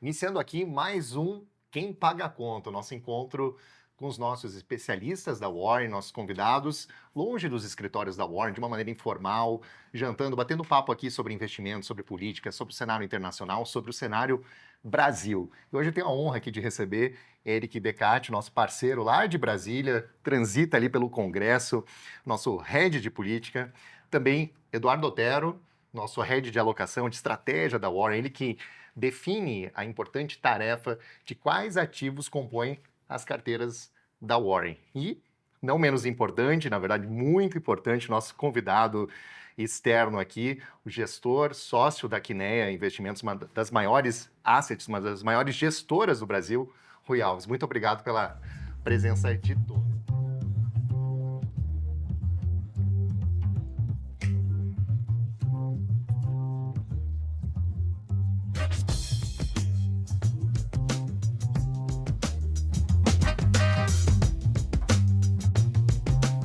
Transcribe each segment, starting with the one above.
Iniciando aqui mais um Quem Paga a Conta, o nosso encontro com os nossos especialistas da Warren, nossos convidados, longe dos escritórios da Warren, de uma maneira informal, jantando, batendo papo aqui sobre investimentos, sobre política, sobre o cenário internacional, sobre o cenário Brasil. E hoje eu tenho a honra aqui de receber Eric Decati, nosso parceiro lá de Brasília, transita ali pelo Congresso, nosso head de política. Também Eduardo Otero, nosso head de alocação, de estratégia da Warren, ele que define a importante tarefa de quais ativos compõem as carteiras da Warren. E, não menos importante, na verdade, muito importante, nosso convidado externo aqui, o gestor, sócio da Quineia Investimentos, uma das maiores assets, uma das maiores gestoras do Brasil, Rui Alves. Muito obrigado pela presença de todos.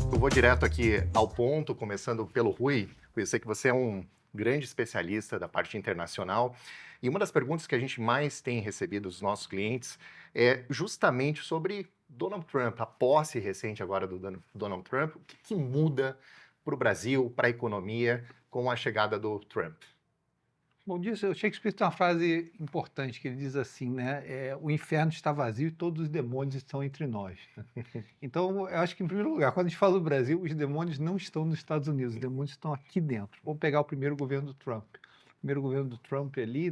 Eu vou direto aqui ao ponto, começando pelo Rui. Eu sei que você é um grande especialista da parte internacional e uma das perguntas que a gente mais tem recebido dos nossos clientes é justamente sobre Donald Trump, a posse recente agora do Donald Trump. O que muda para o Brasil, para a economia, com a chegada do Trump? Bom dia, o Shakespeare tem uma frase importante que ele diz assim, né? O inferno está vazio e todos os demônios estão entre nós. Então, eu acho que, em primeiro lugar, quando a gente fala do Brasil, os demônios não estão nos Estados Unidos, os demônios estão aqui dentro. Vamos pegar o primeiro governo do Trump. O primeiro governo do Trump ali,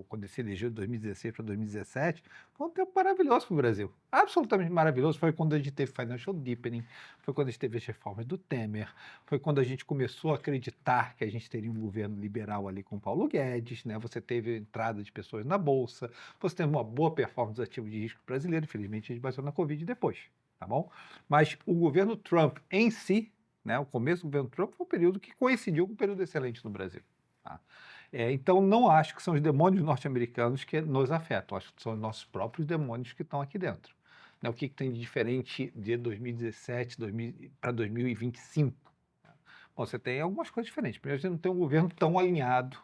quando ele se elegeu de 2016 para 2017, foi um tempo maravilhoso para o Brasil. Absolutamente maravilhoso. Foi quando a gente teve financial deepening, foi quando a gente teve as reformas do Temer, foi quando a gente começou a acreditar que a gente teria um governo liberal ali com Paulo Guedes, né? Você teve entrada de pessoas na Bolsa, você teve uma boa performance dos ativos de risco brasileiro, infelizmente a gente bateu na Covid depois, tá bom? Mas o governo Trump em si, né, o começo do governo Trump foi um período que coincidiu com um período excelente no Brasil. Tá? Então, não acho que são os demônios norte-americanos que nos afetam, acho que são os nossos próprios demônios que estão aqui dentro. Né? O que tem de diferente de 2017 para 2025? Bom, você tem algumas coisas diferentes. Primeiro, você não tem um governo tão alinhado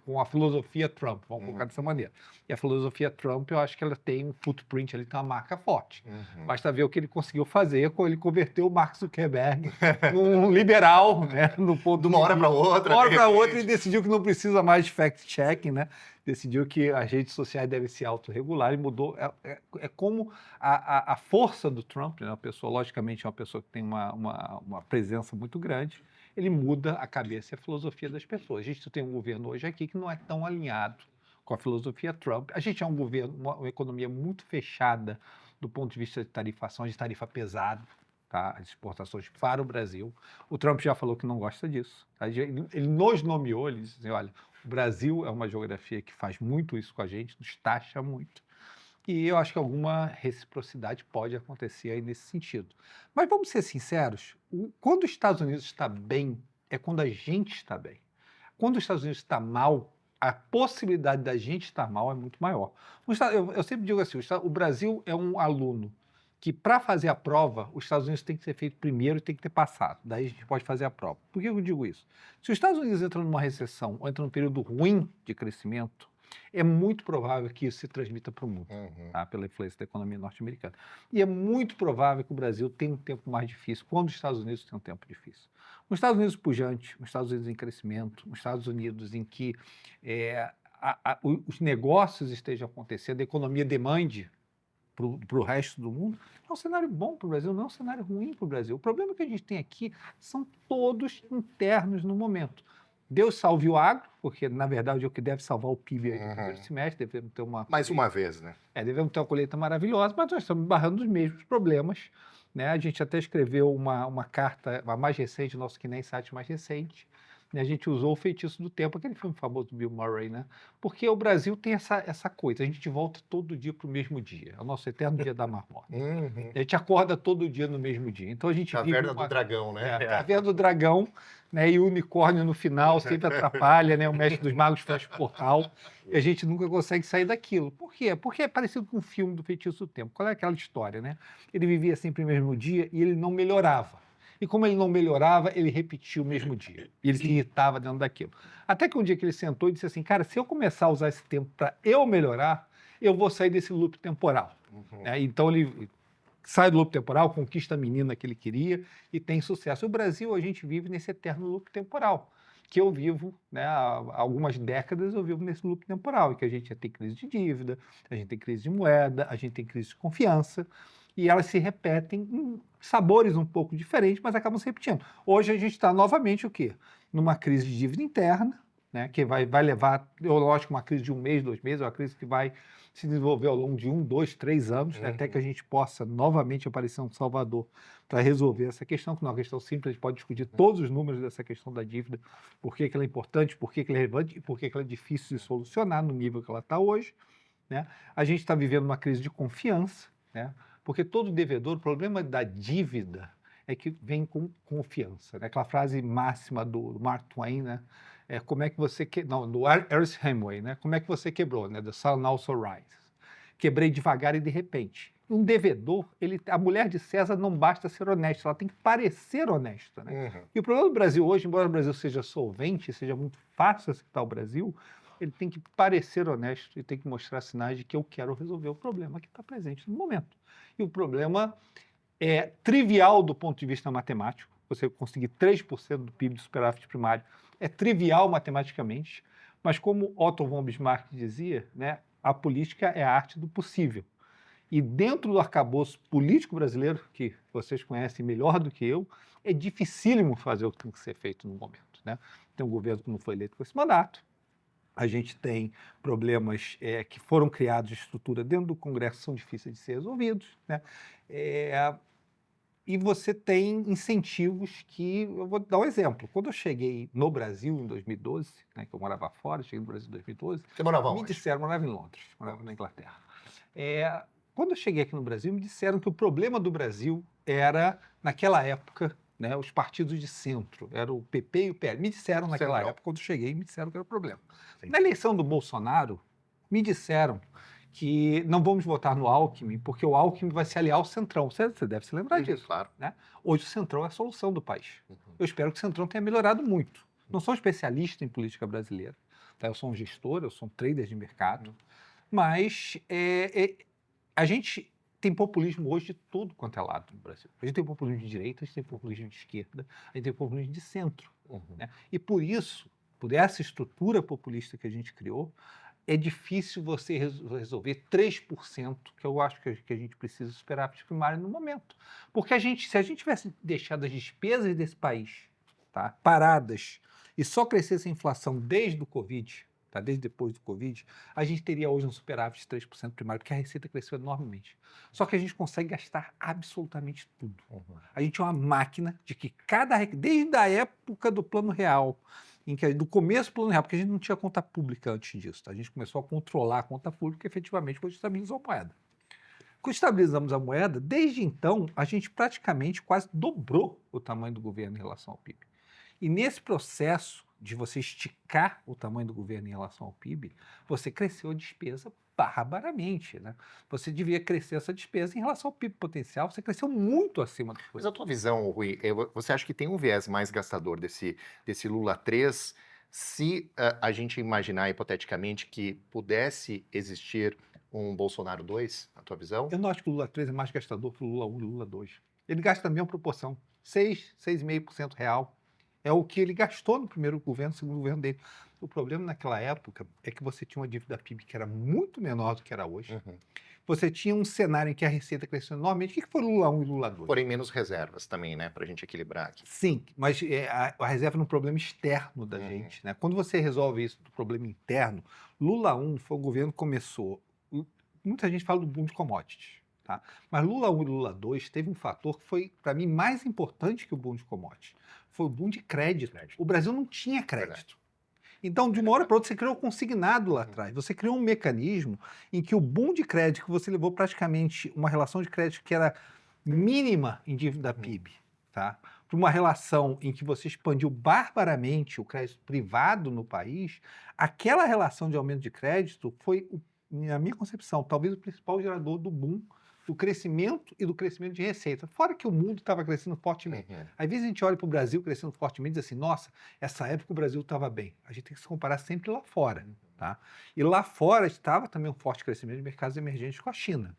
com a filosofia Trump, vamos colocar dessa maneira. E a filosofia Trump, eu acho que ela tem um footprint ali, tem uma marca forte. Basta ver o que ele conseguiu fazer quando ele converteu o Mark Zuckerberg num liberal, né? No ponto De uma hora para outra. De uma hora para outra, ele decidiu que não precisa mais de fact-checking, né? Decidiu que as redes sociais devem se autorregular e mudou. É como a força do Trump, né? Uma pessoa, logicamente, é uma pessoa que tem uma presença muito grande, ele muda a cabeça e a filosofia das pessoas. A gente tem um governo hoje aqui que não é tão alinhado com a filosofia Trump. A gente é um governo, uma economia muito fechada do ponto de vista de tarifação, de tarifa pesada, tá? As exportações para o Brasil. O Trump já falou que não gosta disso. Tá? Ele nos nomeou, ele disse assim, olha, o Brasil é uma geografia que faz muito isso com a gente, nos taxa muito. E eu acho que alguma reciprocidade pode acontecer aí nesse sentido. Mas vamos ser sinceros, quando os Estados Unidos está bem, é quando a gente está bem. Quando os Estados Unidos está mal, a possibilidade da gente estar mal é muito maior. Eu sempre digo assim, o Brasil é um aluno que, para fazer a prova, os Estados Unidos tem que ser feito primeiro e tem que ter passado. Daí a gente pode fazer a prova. Por que eu digo isso? Se os Estados Unidos entram numa recessão ou entram num período ruim de crescimento, é muito provável que isso se transmita para o mundo, tá? Pela influência da economia norte-americana. E é muito provável que o Brasil tenha um tempo mais difícil, quando os Estados Unidos têm um tempo difícil. Os Estados Unidos pujante, os Estados Unidos em crescimento, os Estados Unidos em que os negócios estejam acontecendo, a economia demande para o resto do mundo, é um cenário bom para o Brasil, não é um cenário ruim para o Brasil. O problema que a gente tem aqui são todos internos no momento. Deus salve o agro, porque, na verdade, é o que deve salvar o PIB aí no primeiro semestre. Devemos ter Mais uma vez, né? Devemos ter uma colheita maravilhosa, mas nós estamos barrando os mesmos problemas. Né? A gente até escreveu uma carta, a mais recente, nosso que nem site mais recente, e a gente usou o feitiço do tempo, aquele filme famoso do Bill Murray, né? Porque o Brasil tem essa coisa, a gente volta todo dia para o mesmo dia, é o nosso eterno dia da marmota. A gente acorda todo dia no mesmo dia. Então a gente Caverna do Dragão, né? Caverna do Dragão, né? E o unicórnio no final sempre atrapalha, né? O mestre dos magos fecha o portal e a gente nunca consegue sair daquilo. Por quê? Porque é parecido com o filme do Feitiço do Tempo. Qual é aquela história, né? Ele vivia sempre no mesmo dia e ele não melhorava. E como ele não melhorava, ele repetia o mesmo dia. E ele se irritava dentro daquilo. Até que um dia que ele sentou e disse assim, cara, se eu começar a usar esse tempo para eu melhorar, eu vou sair desse loop temporal. Então ele sai do loop temporal, conquista a menina que ele queria e tem sucesso. O Brasil, a gente vive nesse eterno loop temporal, que eu vivo, né, há algumas décadas eu vivo nesse loop temporal, em que a gente tem crise de dívida, a gente tem crise de moeda, a gente tem crise de confiança, e elas se repetem em sabores um pouco diferentes, mas acabam se repetindo. Hoje a gente está novamente o quê? Numa crise de dívida interna, né, que vai levar, lógico, uma crise de 1 mês, 2 meses, uma crise que vai se desenvolver ao longo de 1, 2, 3 anos, né, até que a gente possa novamente aparecer um Salvador para resolver essa questão, que não é uma questão simples, a gente pode discutir todos os números dessa questão da dívida, por que ela é importante, por que ela é relevante e por que ela é difícil de solucionar no nível que ela está hoje. Né? A gente está vivendo uma crise de confiança, né? Porque todo devedor, o problema da dívida é que vem com confiança. Né? Aquela frase máxima do Mark Twain, né? Como é que você... Não, do Ernest Hemingway, né? Como é que você quebrou? Né? The sun also rises. Quebrei devagar e de repente. Um devedor, a mulher de César não basta ser honesta, ela tem que parecer honesta. Né? E o problema do Brasil hoje, embora o Brasil seja solvente, seja muito fácil aceitar o Brasil, ele tem que parecer honesto e tem que mostrar sinais de que eu quero resolver o problema que está presente no momento. E o problema é trivial do ponto de vista matemático, você conseguir 3% do PIB de superávit primário, é trivial matematicamente, mas como Otto von Bismarck dizia, né, a política é a arte do possível. E dentro do arcabouço político brasileiro, que vocês conhecem melhor do que eu, é dificílimo fazer o que tem que ser feito no momento. Né? Tem um governo que não foi eleito com esse mandato, a gente tem problemas que foram criados de estrutura dentro do Congresso, são difíceis de ser resolvidos. Né? E você tem incentivos que... Eu vou dar um exemplo. Quando eu cheguei no Brasil em 2012, né, que eu morava fora, cheguei no Brasil em 2012... Você morava me onde? disseram, morava em Londres, morava na Inglaterra. Quando eu cheguei aqui no Brasil, me disseram que o problema do Brasil era, naquela época, né, os partidos de centro, era o PP e o PL. Me disseram naquela época, quando eu cheguei, me disseram que era o problema. Sim. Na eleição do Bolsonaro, me disseram que não vamos votar no Alckmin, porque o Alckmin vai se aliar ao Centrão. Você deve se lembrar disso. Claro. Né? Hoje o Centrão é a solução do país. Eu espero que o Centrão tenha melhorado muito. Não sou especialista em política brasileira. Tá? Eu sou um gestor, eu sou um trader de mercado. Mas a gente tem populismo hoje de tudo quanto é lado no Brasil. A gente tem populismo de direita, a gente tem populismo de esquerda, a gente tem populismo de centro. Né? E por isso, por essa estrutura populista que a gente criou, é difícil você resolver 3%, que eu acho que a gente precisa superar primário no momento. Porque se a gente tivesse deixado as despesas desse país, tá, paradas e só crescesse a inflação desde o Covid, tá, desde depois do Covid, a gente teria hoje um superávit de 3% primário, porque a receita cresceu enormemente. Só que a gente consegue gastar absolutamente tudo. A gente é uma máquina de que desde a época do Plano Real, do começo do Plano Real, porque a gente não tinha conta pública antes disso, tá? A gente começou a controlar a conta pública efetivamente quando estabilizou a moeda. Quando estabilizamos a moeda, desde então, a gente praticamente quase dobrou o tamanho do governo em relação ao PIB. E nesse processo de você esticar o tamanho do governo em relação ao PIB, você cresceu a despesa barbaramente. Né? Você devia crescer essa despesa em relação ao PIB potencial, você cresceu muito acima do que foi. Mas a tua visão, Rui, você acha que tem um viés mais gastador desse Lula 3, se a gente imaginar hipoteticamente que pudesse existir um Bolsonaro 2, a tua visão? Eu não acho que o Lula 3 é mais gastador que o Lula 1 e o Lula 2. Ele gasta a mesma proporção, 6,5% real. É o que ele gastou no primeiro governo, no segundo governo dele. O problema naquela época é que você tinha uma dívida PIB que era muito menor do que era hoje. Você tinha um cenário em que a receita cresceu enormemente. O que foi Lula 1 e Lula 2? Porém, menos reservas também, né? Para a gente equilibrar aqui. Sim, mas a reserva é um problema externo da gente. Né? Quando você resolve isso do problema interno, Lula 1 foi um governo que começou... Muita gente fala do boom de commodities. Tá? Mas Lula 1 e Lula 2 teve um fator que foi, para mim, mais importante que o boom de commodities. Foi o boom de crédito. O Brasil não tinha crédito. Então, de uma hora para outra, você criou um consignado lá atrás. Você criou um mecanismo em que o boom de crédito, que você levou praticamente uma relação de crédito que era mínima em dívida PIB, tá? Para uma relação em que você expandiu barbaramente o crédito privado no país, aquela relação de aumento de crédito foi, na minha concepção, talvez o principal gerador do boom do crescimento e do crescimento de receita. Fora que o mundo estava crescendo fortemente. Às vezes a gente olha para o Brasil crescendo fortemente e diz assim, nossa, essa época o Brasil estava bem. A gente tem que se comparar sempre lá fora. Tá? E lá fora estava também um forte crescimento de mercados emergentes com a China.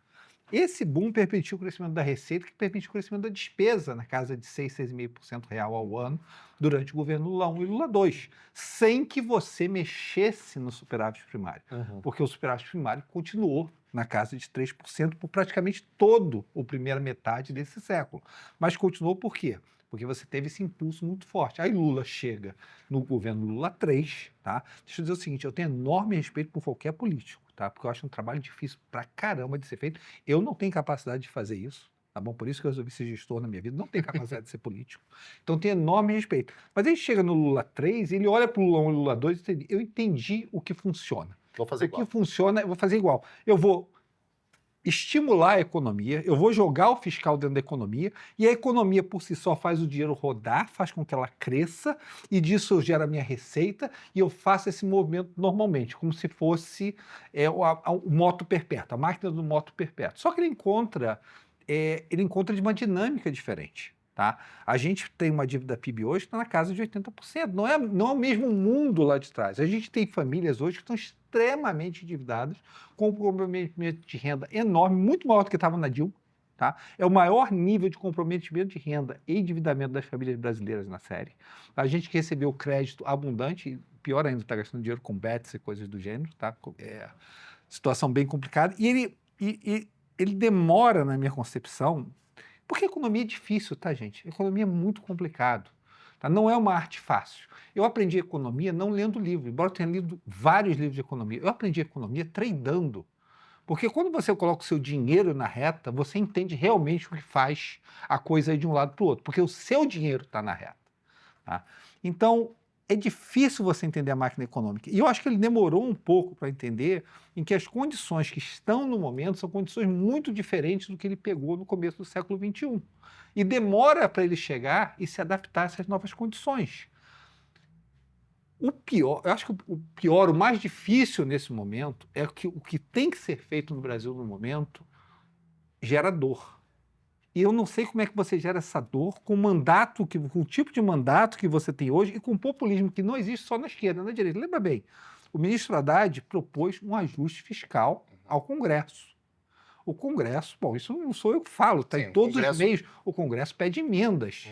Esse boom permitiu o crescimento da receita, que permitiu o crescimento da despesa na casa de 6, 6,5% real ao ano durante o governo Lula 1 e Lula 2, sem que você mexesse no superávit primário. Porque o superávit primário continuou na casa de 3% por praticamente todo a primeira metade desse século. Mas continuou por quê? Porque você teve esse impulso muito forte. Aí Lula chega no governo Lula 3, tá? Deixa eu dizer o seguinte, eu tenho enorme respeito por qualquer político, tá? Porque eu acho um trabalho difícil pra caramba de ser feito. Eu não tenho capacidade de fazer isso, tá bom? Por isso que eu resolvi ser gestor na minha vida. Não tenho capacidade de ser político. Então tenho enorme respeito. Mas ele chega no Lula 3, ele olha pro Lula 1 e Lula 2 e diz, eu entendi o que funciona. Vou fazer igual. O que funciona, eu vou fazer igual. Eu vou estimular a economia, eu vou jogar o fiscal dentro da economia, e a economia por si só faz o dinheiro rodar, faz com que ela cresça, e disso eu gero a minha receita, e eu faço esse movimento normalmente, como se fosse o moto perpétuo, a máquina do moto perpétuo. Só que ele encontra de uma dinâmica diferente. Tá? A gente tem uma dívida PIB hoje que está na casa de 80%. Não é o mesmo mundo lá de trás. A gente tem famílias hoje que estão extremamente endividadas, com um comprometimento de renda enorme, muito maior do que estava na Dilma. Tá? É o maior nível de comprometimento de renda e endividamento das famílias brasileiras na série. A gente que recebeu crédito abundante, pior ainda, está gastando dinheiro com bets e coisas do gênero. Tá? Situação bem complicada. E ele demora, na minha concepção, porque a economia é difícil, tá, gente? A economia é muito complicado. Tá? Não é uma arte fácil. Eu aprendi economia não lendo livro, embora eu tenha lido vários livros de economia. Eu aprendi economia tradando. Porque quando você coloca o seu dinheiro na reta, você entende realmente o que faz a coisa ir de um lado para o outro. Porque o seu dinheiro está na reta. Tá? Então, é difícil você entender a máquina econômica. E eu acho que ele demorou um pouco para entender em que as condições que estão no momento são condições muito diferentes do que ele pegou no começo do século XXI. E demora para ele chegar e se adaptar a essas novas condições. O pior, eu acho que o pior, o mais difícil nesse momento é que o que tem que ser feito no Brasil no momento gera dor. E eu não sei como é que você gera essa dor com o tipo de mandato que você tem hoje e com o populismo que não existe só na esquerda, na direita. Lembra bem, o ministro Haddad propôs um ajuste fiscal ao Congresso. O Congresso, bom, isso não sou eu que falo, está em todos os meios. O Congresso pede emendas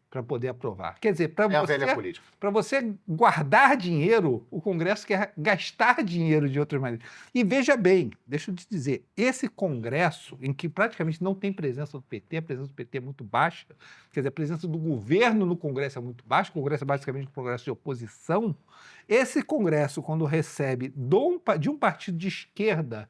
para poder aprovar. Quer dizer, para você guardar dinheiro, o Congresso quer gastar dinheiro de outras maneiras. E veja bem, deixa eu te dizer, esse Congresso, em que praticamente não tem presença do PT, a presença do PT é muito baixa, quer dizer, a presença do governo no Congresso é muito baixa, o Congresso é basicamente um Congresso de oposição, esse Congresso, quando recebe de um partido de esquerda,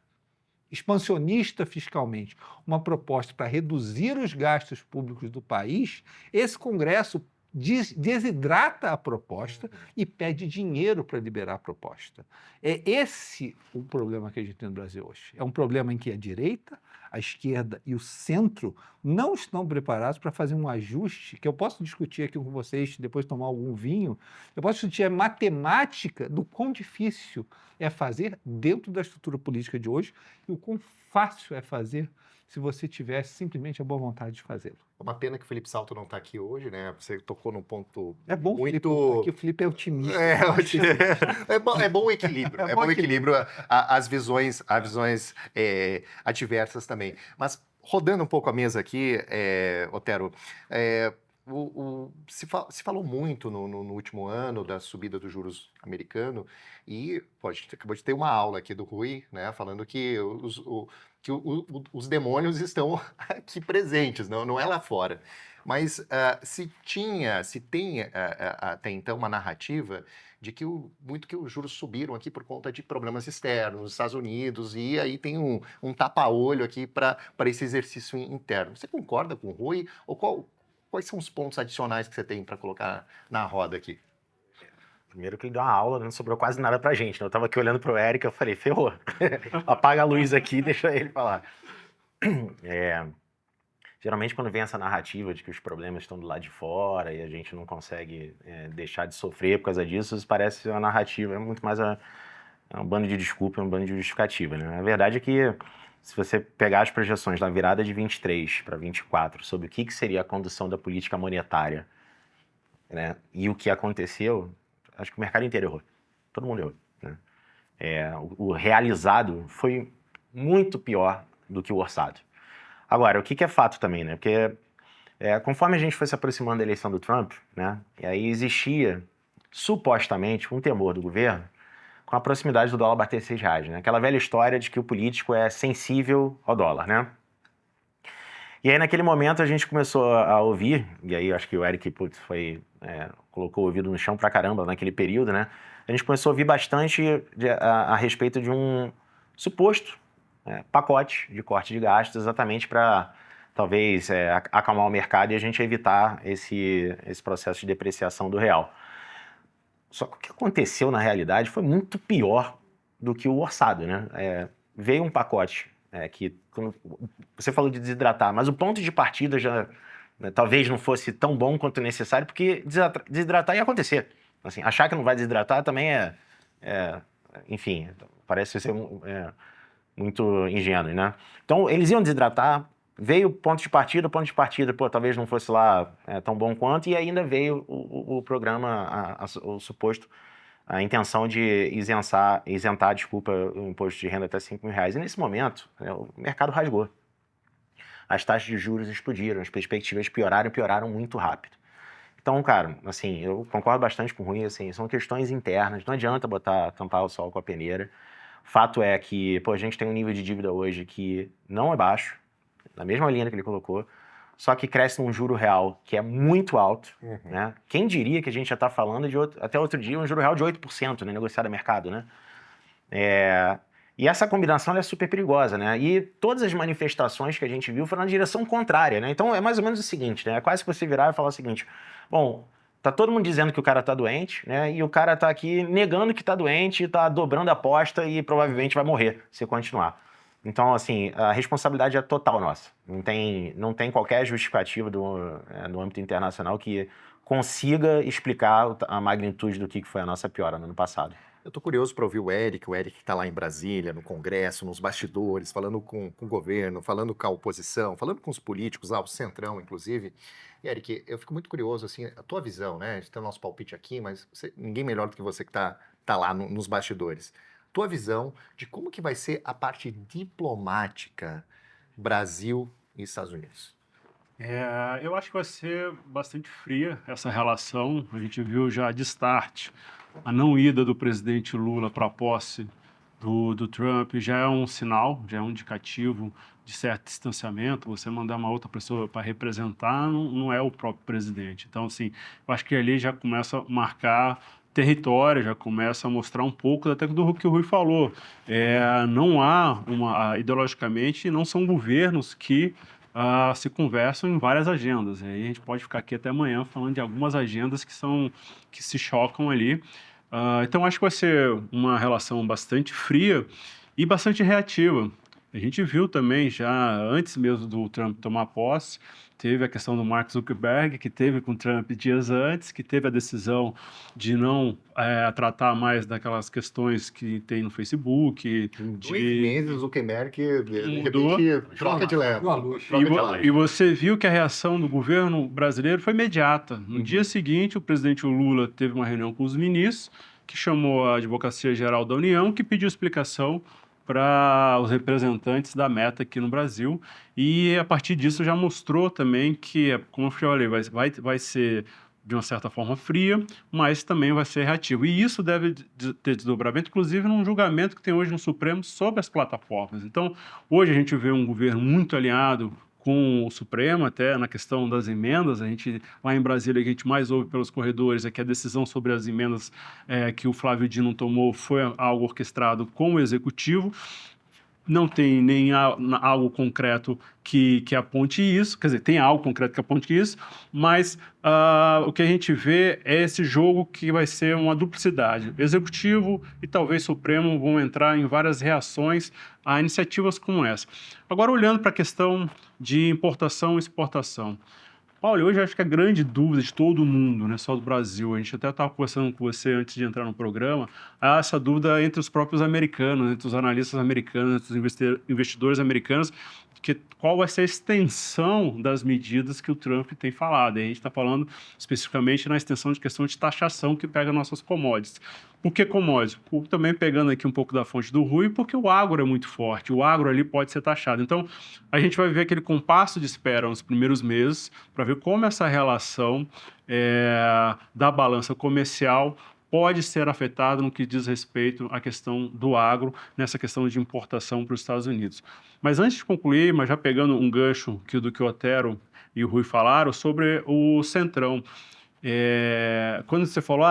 expansionista fiscalmente, uma proposta para reduzir os gastos públicos do país, esse Congresso desidrata a proposta e pede dinheiro para liberar a proposta. É esse o problema que a gente tem no Brasil hoje. É um problema em que a direita, a esquerda e o centro não estão preparados para fazer um ajuste, que eu posso discutir aqui com vocês, depois de tomar algum vinho, eu posso discutir a matemática do quão difícil é fazer dentro da estrutura política de hoje e o quão fácil é fazer se você tivesse simplesmente a boa vontade de fazê-lo. É uma pena que o Felipe Salto não está aqui hoje, né? Você tocou num ponto muito... Felipe, o Felipe é otimista. É bom o equilíbrio. É bom o equilíbrio, as visões adversas também. Mas, rodando um pouco a mesa aqui, Otero, se falou muito no último ano da subida dos juros americano e acabou de ter uma aula aqui do Rui, né, falando que os demônios estão aqui presentes, não é lá fora. Mas se tem até então uma narrativa de que muito que os juros subiram aqui por conta de problemas externos nos Estados Unidos, e aí tem um tapa-olho aqui para esse exercício interno. Você concorda com o Rui? Ou quais são os pontos adicionais que você tem para colocar na roda aqui? Primeiro que ele deu uma aula, não sobrou quase nada pra gente, né? Eu tava aqui olhando pro Érico, eu falei, ferrou, apaga a luz aqui e deixa ele falar. Geralmente quando vem essa narrativa de que os problemas estão do lado de fora e a gente não consegue deixar de sofrer por causa disso, isso parece uma narrativa, é muito mais um bando de desculpa, um bando de justificativa, né? A verdade é que se você pegar as projeções da virada de 23 para 24 sobre o que seria a condução da política monetária, né, e o que aconteceu, acho que o mercado inteiro errou. Todo mundo errou. Né? O realizado foi muito pior do que o orçado. Agora, o que é fato também, né? Porque conforme a gente foi se aproximando da eleição do Trump, né, e aí existia, supostamente, um temor do governo com a proximidade do dólar bater R$6, né? Aquela velha história de que o político é sensível ao dólar, né? E aí, naquele momento, a gente começou a ouvir, e aí eu acho que o Eric colocou o ouvido no chão pra caramba naquele período, né? A gente começou a ouvir bastante a respeito de um suposto pacote de corte de gastos, exatamente para talvez acalmar o mercado e a gente evitar esse processo de depreciação do real. Só que o que aconteceu na realidade foi muito pior do que o orçado, né? Veio um pacote que, como você falou de desidratar, mas o ponto de partida já talvez não fosse tão bom quanto necessário, porque desidratar ia acontecer. Assim, achar que não vai desidratar também enfim, parece ser muito ingênuo, né? Então, eles iam desidratar, veio o ponto de partida, pô, talvez não fosse lá tão bom quanto, e ainda veio o programa, o suposto, a intenção de isentar, o imposto de renda até R$5.000. E nesse momento, o mercado rasgou. As taxas de juros explodiram, as perspectivas pioraram muito rápido. Então, cara, assim, eu concordo bastante com o Rui, assim, são questões internas, não adianta tampar o sol com a peneira. Fato é que, pô, a gente tem um nível de dívida hoje que não é baixo, na mesma linha que ele colocou, só que cresce num juro real que é muito alto, né? Quem diria que a gente já está falando até outro dia, um juro real de 8%, né, negociado a mercado, né? E essa combinação ela é super perigosa, né? E todas as manifestações que a gente viu foram na direção contrária, né? Então é mais ou menos o seguinte, né? É quase que você virar e falar o seguinte: bom, tá todo mundo dizendo que o cara tá doente, né? E o cara tá aqui negando que tá doente, tá dobrando a aposta e provavelmente vai morrer se continuar. Então, assim, a responsabilidade é total nossa. Não tem qualquer justificativa no âmbito internacional que consiga explicar a magnitude do que foi a nossa piora no ano passado. Eu estou curioso para ouvir o Eric que está lá em Brasília, no Congresso, nos bastidores, falando com o governo, falando com a oposição, falando com os políticos lá, o Centrão, inclusive. E, Eric, eu fico muito curioso, assim, a tua visão, né? A gente tem o nosso palpite aqui, mas ninguém melhor do que você que tá lá nos bastidores. Tua visão de como que vai ser a parte diplomática Brasil e Estados Unidos. Eu acho que vai ser bastante fria essa relação. A gente viu já de start a não ida do presidente Lula para a posse do Trump já é um sinal, já é um indicativo de certo distanciamento. Você mandar uma outra pessoa para representar não é o próprio presidente. Então, assim, eu acho que ali já começa a marcar território, já começa a mostrar um pouco até do que o Rui falou. Não há ideologicamente, não são governos que se conversam em várias agendas. E aí a gente pode ficar aqui até amanhã falando de algumas agendas que se chocam ali. Então acho que vai ser uma relação bastante fria e bastante reativa. A gente viu também já antes mesmo do Trump tomar posse, teve a questão do Mark Zuckerberg, que teve com o Trump dias antes, que teve a decisão de não tratar mais daquelas questões que tem no Facebook. Em 2 meses o Zuckerberg, de mudou. repente, troca de leve. E você viu que a reação do governo brasileiro foi imediata. No dia seguinte, o presidente Lula teve uma reunião com os ministros, que chamou a Advocacia Geral da União, que pediu explicação para os representantes da Meta aqui no Brasil, e a partir disso já mostrou também que, como eu falei, vai ser de uma certa forma fria, mas também vai ser reativo. E isso deve ter desdobramento, inclusive num julgamento que tem hoje no Supremo sobre as plataformas. Então, hoje a gente vê um governo muito alinhado com o Supremo, até na questão das emendas. A gente, lá em Brasília, a gente mais ouve pelos corredores é que a decisão sobre as emendas que o Flávio Dino tomou foi algo orquestrado com o Executivo. Não tem nem algo concreto que aponte isso, quer dizer, tem algo concreto que aponte isso, mas o que a gente vê é esse jogo que vai ser uma duplicidade. Executivo e talvez Supremo vão entrar em várias reações a iniciativas como essa. Agora, olhando para a questão de importação e exportação, Olha, hoje eu acho que a grande dúvida de todo mundo, não é só do Brasil, a gente até estava conversando com você antes de entrar no programa, há essa dúvida entre os próprios americanos, entre os analistas americanos, entre os investidores americanos, que qual vai ser a extensão das medidas que o Trump tem falado. E a gente está falando especificamente na extensão de questão de taxação que pega nossas commodities. Por que commodities? Também pegando aqui um pouco da fonte do Rui, porque o agro é muito forte, o agro ali pode ser taxado. Então, a gente vai ver aquele compasso de espera nos primeiros meses para ver como essa relação da balança comercial pode ser afetada no que diz respeito à questão do agro, nessa questão de importação para os Estados Unidos. Mas antes de concluir, mas já pegando um gancho do que o Otero e o Rui falaram sobre o Centrão. Quando você falou,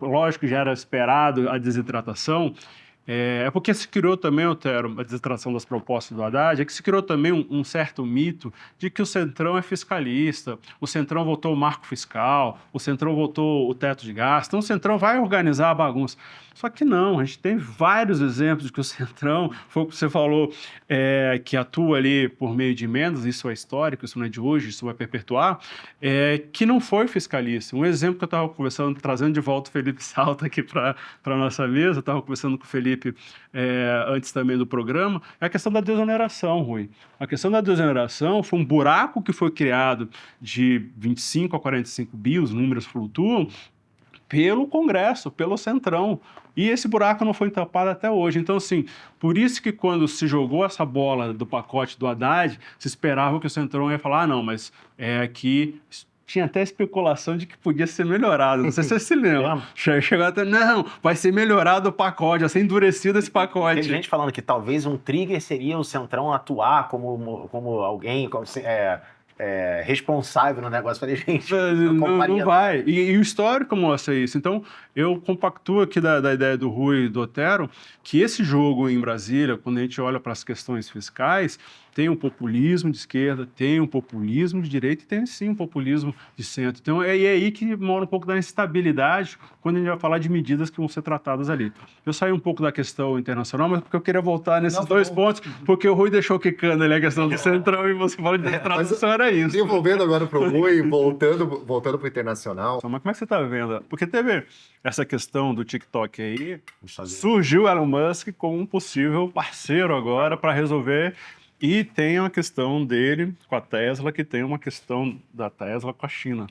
lógico que já era esperado a desidratação, porque se criou também, Otero, a desidratação das propostas do Haddad, que se criou também um certo mito de que o Centrão é fiscalista, o Centrão votou o marco fiscal, o Centrão votou o teto de gastos, então o Centrão vai organizar a bagunça. Só que não, a gente tem vários exemplos de que o Centrão, foi o que você falou, que atua ali por meio de emendas, isso é histórico, isso não é de hoje, isso vai perpetuar, que não foi fiscalista. Um exemplo que eu estava conversando, trazendo de volta o Felipe Salta aqui para a nossa mesa, eu estava conversando com o Felipe antes também do programa, é a questão da desoneração, Rui. A questão da desoneração foi um buraco que foi criado de 25 a 45 bi, os números flutuam, pelo Congresso, pelo Centrão. E esse buraco não foi tampado até hoje. Então, assim, por isso que quando se jogou essa bola do pacote do Haddad, se esperava que o Centrão ia falar, não, mas que tinha até especulação de que podia ser melhorado. Não sei se você se lembra. Chegou até, não, vai ser melhorado o pacote, vai ser endurecido esse pacote. Tem gente falando que talvez um trigger seria o Centrão atuar como alguém... responsável no negócio. Falei, gente, não vai. E o histórico mostra isso. Então, eu compactuo aqui da ideia do Rui e do Otero que esse jogo em Brasília, quando a gente olha para as questões fiscais, tem um populismo de esquerda, tem um populismo de direita e tem sim um populismo de centro. Então é aí que mora um pouco da instabilidade quando a gente vai falar de medidas que vão ser tratadas ali. Eu saí um pouco da questão internacional, mas porque eu queria voltar nesses dois pontos, porque o Rui deixou quicando ali a questão do Centrão e você falou de tradução, era isso. Desenvolvendo agora para o Rui, voltando para o internacional. Mas como é que você está vendo? Porque teve essa questão do TikTok aí, surgiu Elon Musk como um possível parceiro agora para resolver. E tem uma questão dele com a Tesla, que tem uma questão da Tesla com a China.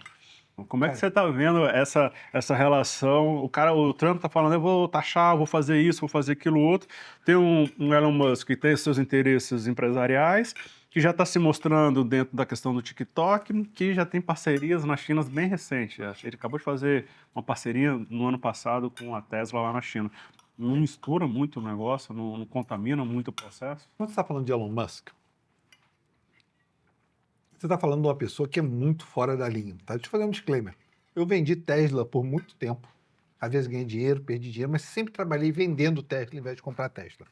Como é que você está vendo essa relação? O Trump está falando, eu vou taxar, vou fazer isso, vou fazer aquilo outro. Tem um Elon Musk que tem seus interesses empresariais, que já está se mostrando dentro da questão do TikTok, que já tem parcerias na China bem recentes. Ele acabou de fazer uma parceria no ano passado com a Tesla lá na China. Não mistura muito o negócio, não contamina muito o processo. Quando você está falando de Elon Musk, você está falando de uma pessoa que é muito fora da linha. Tá? Deixa eu fazer um disclaimer. Eu vendi Tesla por muito tempo. Às vezes ganhei dinheiro, perdi dinheiro, mas sempre trabalhei vendendo Tesla ao invés de comprar Tesla.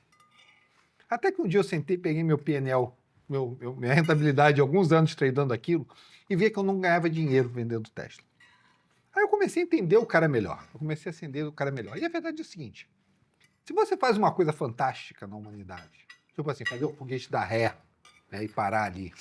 Até que um dia eu sentei, peguei meu PNL, minha rentabilidade de alguns anos tradando aquilo, e vi que eu não ganhava dinheiro vendendo Tesla. Aí eu comecei a entender o cara melhor. E a verdade é o seguinte. Se você faz uma coisa fantástica na humanidade, tipo assim, fazer o foguete dar ré, né, e parar ali,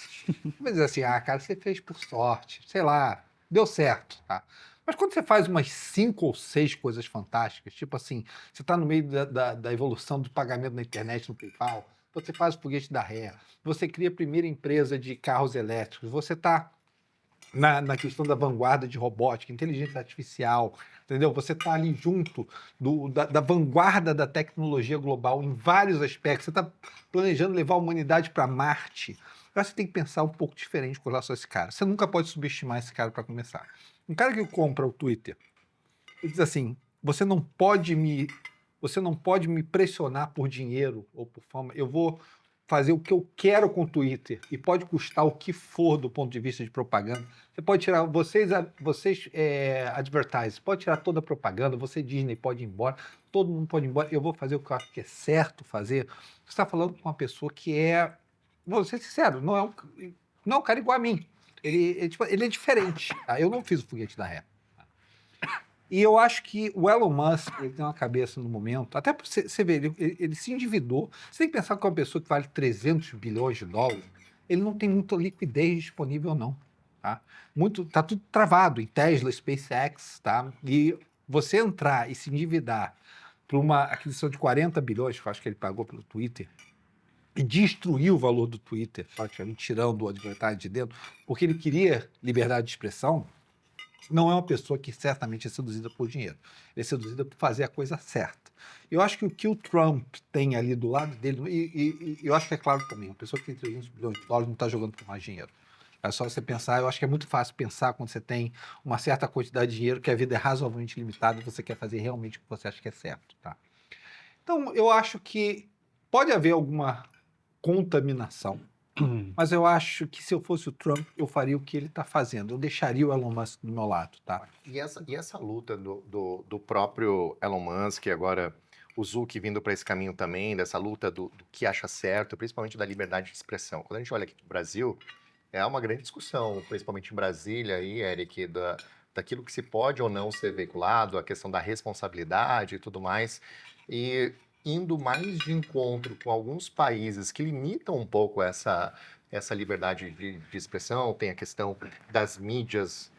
vai dizer assim, cara, você fez por sorte, sei lá, deu certo, tá? Mas quando você faz umas 5 ou 6 coisas fantásticas, tipo assim, você está no meio da evolução do pagamento na internet, no PayPal, você faz o foguete dar ré, você cria a primeira empresa de carros elétricos, você está na questão da vanguarda de robótica, inteligência artificial, entendeu? Você está ali junto da vanguarda da tecnologia global em vários aspectos. Você está planejando levar a humanidade para Marte. Eu acho que você tem que pensar um pouco diferente com relação a esse cara. Você nunca pode subestimar esse cara para começar. Um cara que compra o Twitter e diz assim, você não pode me pressionar por dinheiro ou por fama, eu vou fazer o que eu quero com o Twitter e pode custar o que for do ponto de vista de propaganda. Você pode tirar, vocês advertisers, pode tirar toda a propaganda, você Disney pode ir embora, todo mundo pode ir embora, eu vou fazer o que eu acho que é certo fazer. Você está falando com uma pessoa que vou ser sincero, não é um cara igual a mim. Ele é diferente. Tá? Eu não fiz o foguete da ré. E eu acho que o Elon Musk, ele tem uma cabeça no momento, até para você ver, ele se endividou. Você tem que pensar que uma pessoa que vale 300 bilhões de dólares, ele não tem muita liquidez disponível, não. tá? Tá tudo travado em Tesla, SpaceX, tá? E você entrar e se endividar para uma aquisição de 40 bilhões, que eu acho que ele pagou pelo Twitter, e destruir o valor do Twitter, praticamente tirando o adversário de dentro, porque ele queria liberdade de expressão, não é uma pessoa que certamente é seduzida por dinheiro. Ele é seduzida por fazer a coisa certa. Eu acho que o que o Trump tem ali do lado dele, e eu acho que é claro também, uma pessoa que tem 300 bilhões de dólares não está jogando por mais dinheiro. É só você pensar, eu acho que é muito fácil pensar quando você tem uma certa quantidade de dinheiro, que a vida é razoavelmente limitada e você quer fazer realmente o que você acha que é certo, tá? Então, eu acho que pode haver alguma contaminação, mas eu acho que se eu fosse o Trump, eu faria o que ele está fazendo. Eu deixaria o Elon Musk do meu lado, tá? E essa luta do próprio Elon Musk, agora o Zuck vindo para esse caminho também, dessa luta do que acha certo, principalmente da liberdade de expressão. Quando a gente olha aqui para o Brasil, é uma grande discussão, principalmente em Brasília, aí, Eric, daquilo que se pode ou não ser veiculado, a questão da responsabilidade e tudo mais. E indo mais de encontro com alguns países que limitam um pouco essa liberdade de expressão, tem a questão das mídias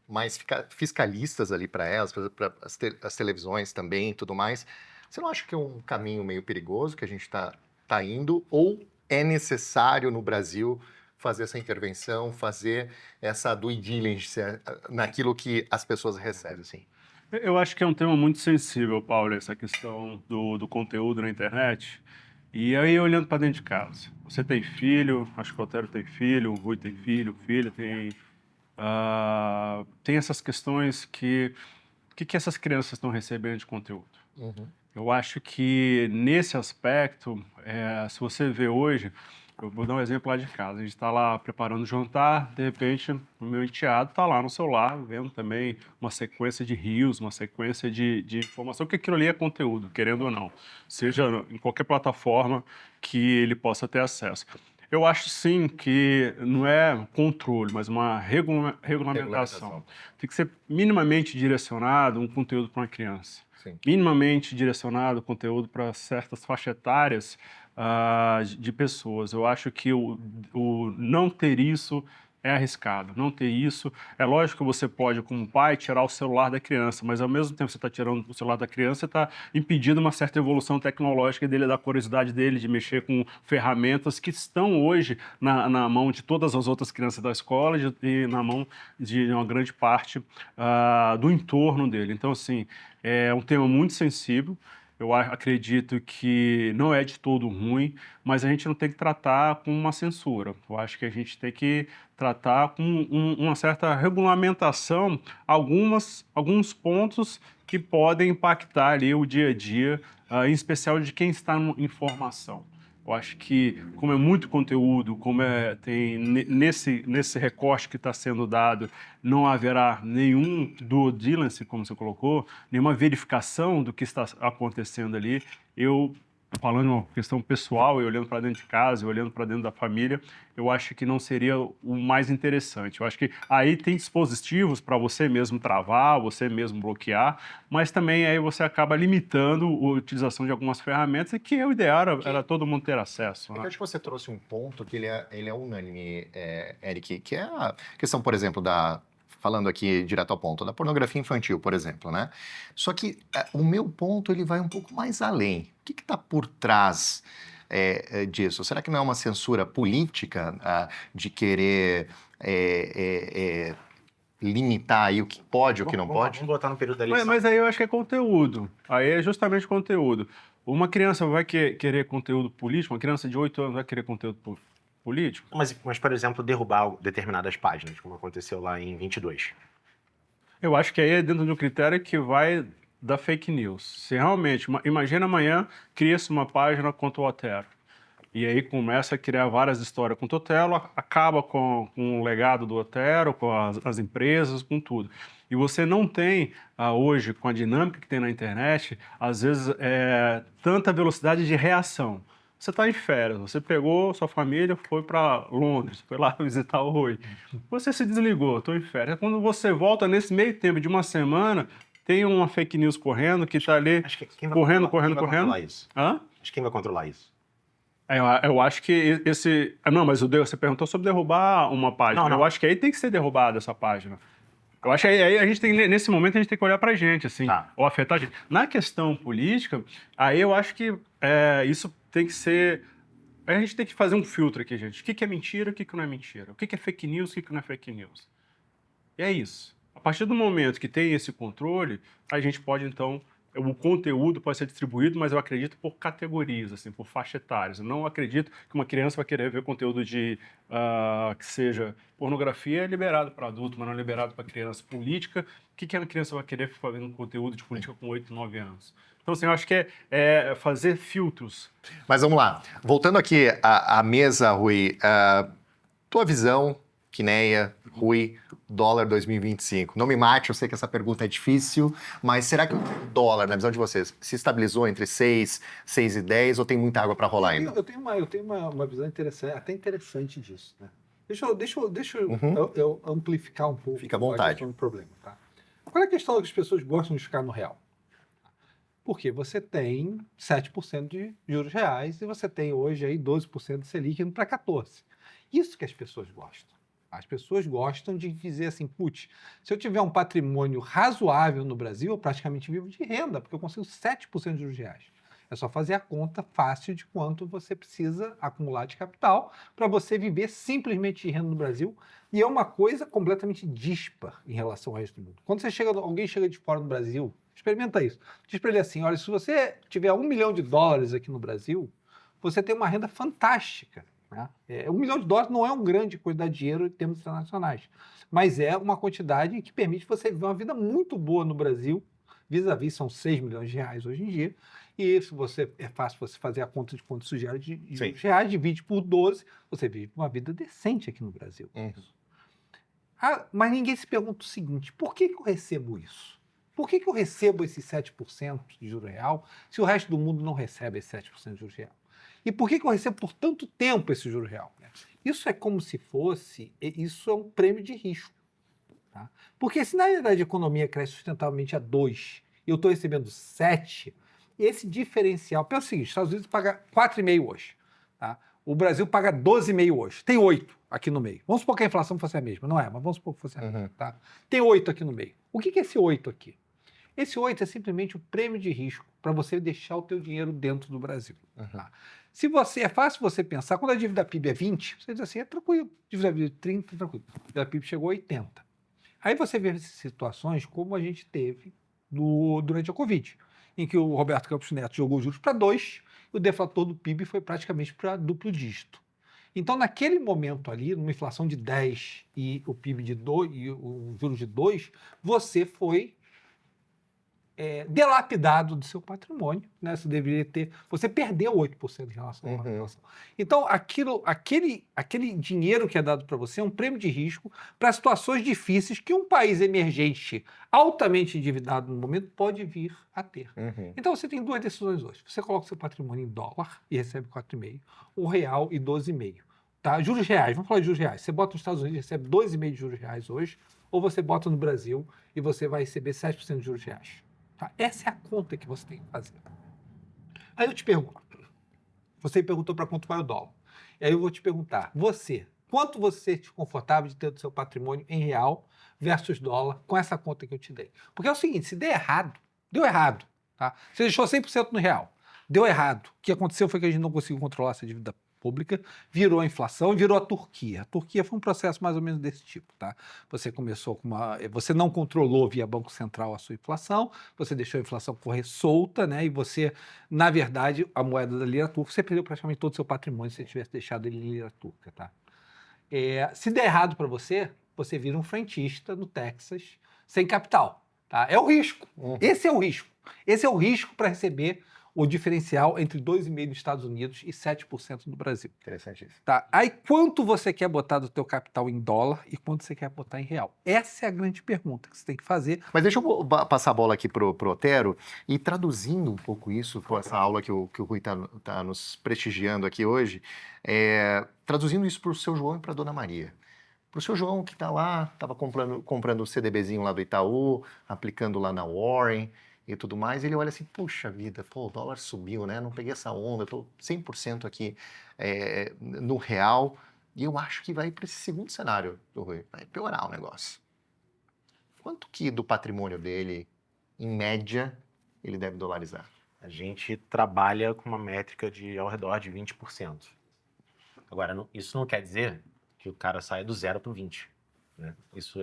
mais fiscalistas ali para elas, para as televisões também e tudo mais. Você não acha que é um caminho meio perigoso que a gente está indo? Ou é necessário no Brasil fazer essa intervenção, fazer essa due diligence naquilo que as pessoas recebem, assim? Eu acho que é um tema muito sensível, Paulo, essa questão do conteúdo na internet. E aí, olhando para dentro de casa, você tem filho, acho que o Otero tem filho, o Rui tem filho, tem essas questões que essas crianças estão recebendo de conteúdo. Uhum. Eu acho que nesse aspecto, se você vê hoje, eu vou dar um exemplo lá de casa. A gente está lá preparando o jantar, de repente o meu enteado está lá no celular, vendo também uma sequência de reels, uma sequência de informação, que aquilo ali é conteúdo, querendo ou não, seja em qualquer plataforma que ele possa ter acesso. Eu acho sim que não é controle, mas uma regulamentação. Tem que ser minimamente direcionado um conteúdo para uma criança. Sim. Minimamente direcionado conteúdo para certas faixas etárias de pessoas. Eu acho que o não ter isso é arriscado. Não ter isso... É lógico que você pode, como pai, tirar o celular da criança, mas ao mesmo tempo que você está tirando o celular da criança, você está impedindo uma certa evolução tecnológica dele, da curiosidade dele de mexer com ferramentas que estão hoje na mão de todas as outras crianças da escola e na mão de uma grande parte do entorno dele. Então, assim, é um tema muito sensível. Eu acredito que não é de todo ruim, mas a gente não tem que tratar com uma censura. Eu acho que a gente tem que tratar com uma certa regulamentação, alguns pontos que podem impactar ali o dia a dia, em especial de quem está em formação. Eu acho que, como é muito conteúdo, tem nesse recorte que está sendo dado, não haverá nenhum due diligence, como você colocou, nenhuma verificação do que está acontecendo ali. Eu, falando uma questão pessoal, e olhando para dentro de casa, olhando para dentro da família, eu acho que não seria o mais interessante. Eu acho que aí tem dispositivos para você mesmo travar, você mesmo bloquear, mas também aí você acaba limitando a utilização de algumas ferramentas, que o ideal era todo mundo ter acesso. Eu acho que você trouxe um ponto que ele é unânime, Eric, que é a questão, por exemplo, falando aqui direto ao ponto, da pornografia infantil, por exemplo, né? Só que o meu ponto, ele vai um pouco mais além. O que está por trás disso? Será que não é uma censura política de querer limitar aí o que pode e o que não pode? Vamos botar no período da eleição. Mas aí eu acho que é conteúdo. Aí é justamente conteúdo. Uma criança vai querer conteúdo político, uma criança de 8 anos vai querer conteúdo político? Mas, por exemplo, derrubar determinadas páginas, como aconteceu lá em 22. Eu acho que aí é dentro de um critério que vai da fake news. Se realmente, imagina amanhã, cria-se uma página contra o Otero. E aí começa a criar várias histórias com o Otero, acaba com o legado do Otero, com as empresas, com tudo. E você não tem, hoje, com a dinâmica que tem na internet, às vezes, tanta velocidade de reação. Você está em férias, você pegou sua família, foi para Londres, foi lá visitar o Rui. Você se desligou, estou em férias. Quando você volta, nesse meio tempo de uma semana, tem uma fake news correndo que está ali, Acho que quem vai correndo. controlar isso? Hã? Acho que quem vai controlar isso? Eu acho que esse... Não, mas você perguntou sobre derrubar uma página. Não. Eu acho que aí tem que ser derrubada essa página. Eu acho que aí a gente tem, nesse momento, a gente tem que olhar pra gente, assim, Tá. ou afetar a gente. Na questão política, aí eu acho que isso tem que ser... A gente tem que fazer um filtro aqui, gente. O que é mentira, o que não é mentira? O que é fake news, o que não é fake news? E é isso. A partir do momento que tem esse controle, a gente pode, então... O conteúdo pode ser distribuído, mas eu acredito por categorias, assim, por faixa etárias. Eu não acredito que uma criança vai querer ver conteúdo de que seja pornografia é liberado para adulto, mas não é liberado para criança. Política, o que uma criança vai querer fazer um conteúdo de política com 8, 9 anos? Então, assim, eu acho que é fazer filtros. Mas vamos lá. Voltando aqui à mesa, Rui, tua visão, Quineia, Rui, dólar 2025. Não me mate, eu sei que essa pergunta é difícil, mas será que o dólar, na visão de vocês, se estabilizou entre 6, 6,10 ou tem muita água para rolar ainda? Eu tenho uma visão interessante, até interessante disso, né? Deixa Uhum. eu amplificar um pouco Fica à vontade. a questão do problema, tá? Qual é a questão que as pessoas gostam de ficar no real? Porque você tem 7% de juros reais e você tem hoje aí 12% de Selic indo para 14%. Isso que as pessoas gostam. As pessoas gostam de dizer assim, putz, se eu tiver um patrimônio razoável no Brasil, eu praticamente vivo de renda, porque eu consigo 7% de juros reais. É só fazer a conta fácil de quanto você precisa acumular de capital para você viver simplesmente de renda no Brasil. E é uma coisa completamente dispar em relação ao resto do mundo. Quando alguém chega de fora do Brasil, experimenta isso. Diz para ele assim, olha, se você tiver $1 milhão aqui no Brasil, você tem uma renda fantástica. Né? $1 milhão não é uma grande quantidade de dinheiro em termos internacionais, mas é uma quantidade que permite você viver uma vida muito boa no Brasil, vis-à-vis são 6 milhões de reais hoje em dia, e isso é fácil você fazer a conta de quanto isso gera de reais, divide por 12, você vive uma vida decente aqui no Brasil. Mas ninguém se pergunta o seguinte, por que eu recebo isso? Por que eu recebo esses 7% de juro real se o resto do mundo não recebe esse 7% de juro real? E por que eu recebo por tanto tempo esse juro real? Isso é como se fosse, isso é um prêmio de risco. Tá? Porque se na verdade a economia cresce sustentavelmente a 2 e eu estou recebendo 7, esse diferencial, pensa o seguinte, os Estados Unidos pagam 4,5 hoje. Tá? O Brasil paga 12,5 hoje. Tem 8 aqui no meio. Vamos supor que a inflação fosse a mesma. Não é, mas vamos supor que fosse a mesma. Tá? Tem 8 aqui no meio. O que é esse 8 aqui? Esse 8 é simplesmente o prêmio de risco para você deixar o teu dinheiro dentro do Brasil. Tá? É fácil você pensar, quando a dívida PIB é 20, você diz assim, é tranquilo. Dívida PIB é 30, tranquilo. A dívida PIB chegou a 80. Aí você vê situações como a gente teve durante a Covid, em que o Roberto Campos Neto jogou juros para 2 e o deflator do PIB foi praticamente para duplo dígito. Então, naquele momento ali, numa inflação de 10 e o PIB de 2 e o juros de 2, você foi delapidado do seu patrimônio, né? Você perdeu 8% em relação à inflação. Então, aquele dinheiro que é dado para você é um prêmio de risco para situações difíceis que um país emergente, altamente endividado no momento, pode vir a ter. Então, você tem duas decisões hoje. Você coloca o seu patrimônio em dólar e recebe 4,5, o real e 12,5. Tá? Juros reais, vamos falar de juros reais. Você bota nos Estados Unidos e recebe 2,5 de juros reais hoje, ou você bota no Brasil e você vai receber 7% de juros reais. Tá? Essa é a conta que você tem que fazer. Aí eu te pergunto, você perguntou para quanto vai o dólar. E aí eu vou te perguntar, quanto você se confortável de ter do seu patrimônio em real versus dólar com essa conta que eu te dei? Porque é o seguinte, se der errado, deu errado. Tá? Você deixou 100% no real, deu errado. O que aconteceu foi que a gente não conseguiu controlar essa dívida pública, virou a inflação e virou a Turquia. A Turquia foi um processo mais ou menos desse tipo, tá? Você começou você não controlou via Banco Central a sua inflação, você deixou a inflação correr solta, né? E você, na verdade, a moeda da lira turca, você perdeu praticamente todo o seu patrimônio se você tivesse deixado ele em lira turca, tá? Se der errado para você vira um frentista no Texas sem capital, tá? É o risco. Esse é o risco. Esse é o risco para receber o diferencial entre 2,5% dos Estados Unidos e 7% no Brasil. Interessante isso. Tá? Aí quanto você quer botar do teu capital em dólar e quanto você quer botar em real? Essa é a grande pergunta que você tem que fazer. Mas deixa eu passar a bola aqui pro Otero e traduzindo um pouco isso com essa aula que o Rui tá nos prestigiando aqui hoje, traduzindo isso para o seu João e para a Dona Maria. Para o seu João que está lá, estava comprando o CDBzinho lá do Itaú, aplicando lá na Warren, e tudo mais, ele olha assim, puxa vida, pô, o dólar subiu, né? Não peguei essa onda, estou 100% aqui no real, e eu acho que vai para esse segundo cenário, do Rui, vai piorar o negócio. Quanto que do patrimônio dele, em média, ele deve dolarizar? A gente trabalha com uma métrica de ao redor de 20%. Agora, isso não quer dizer que o cara saia do 0 para o 20. Né? Isso,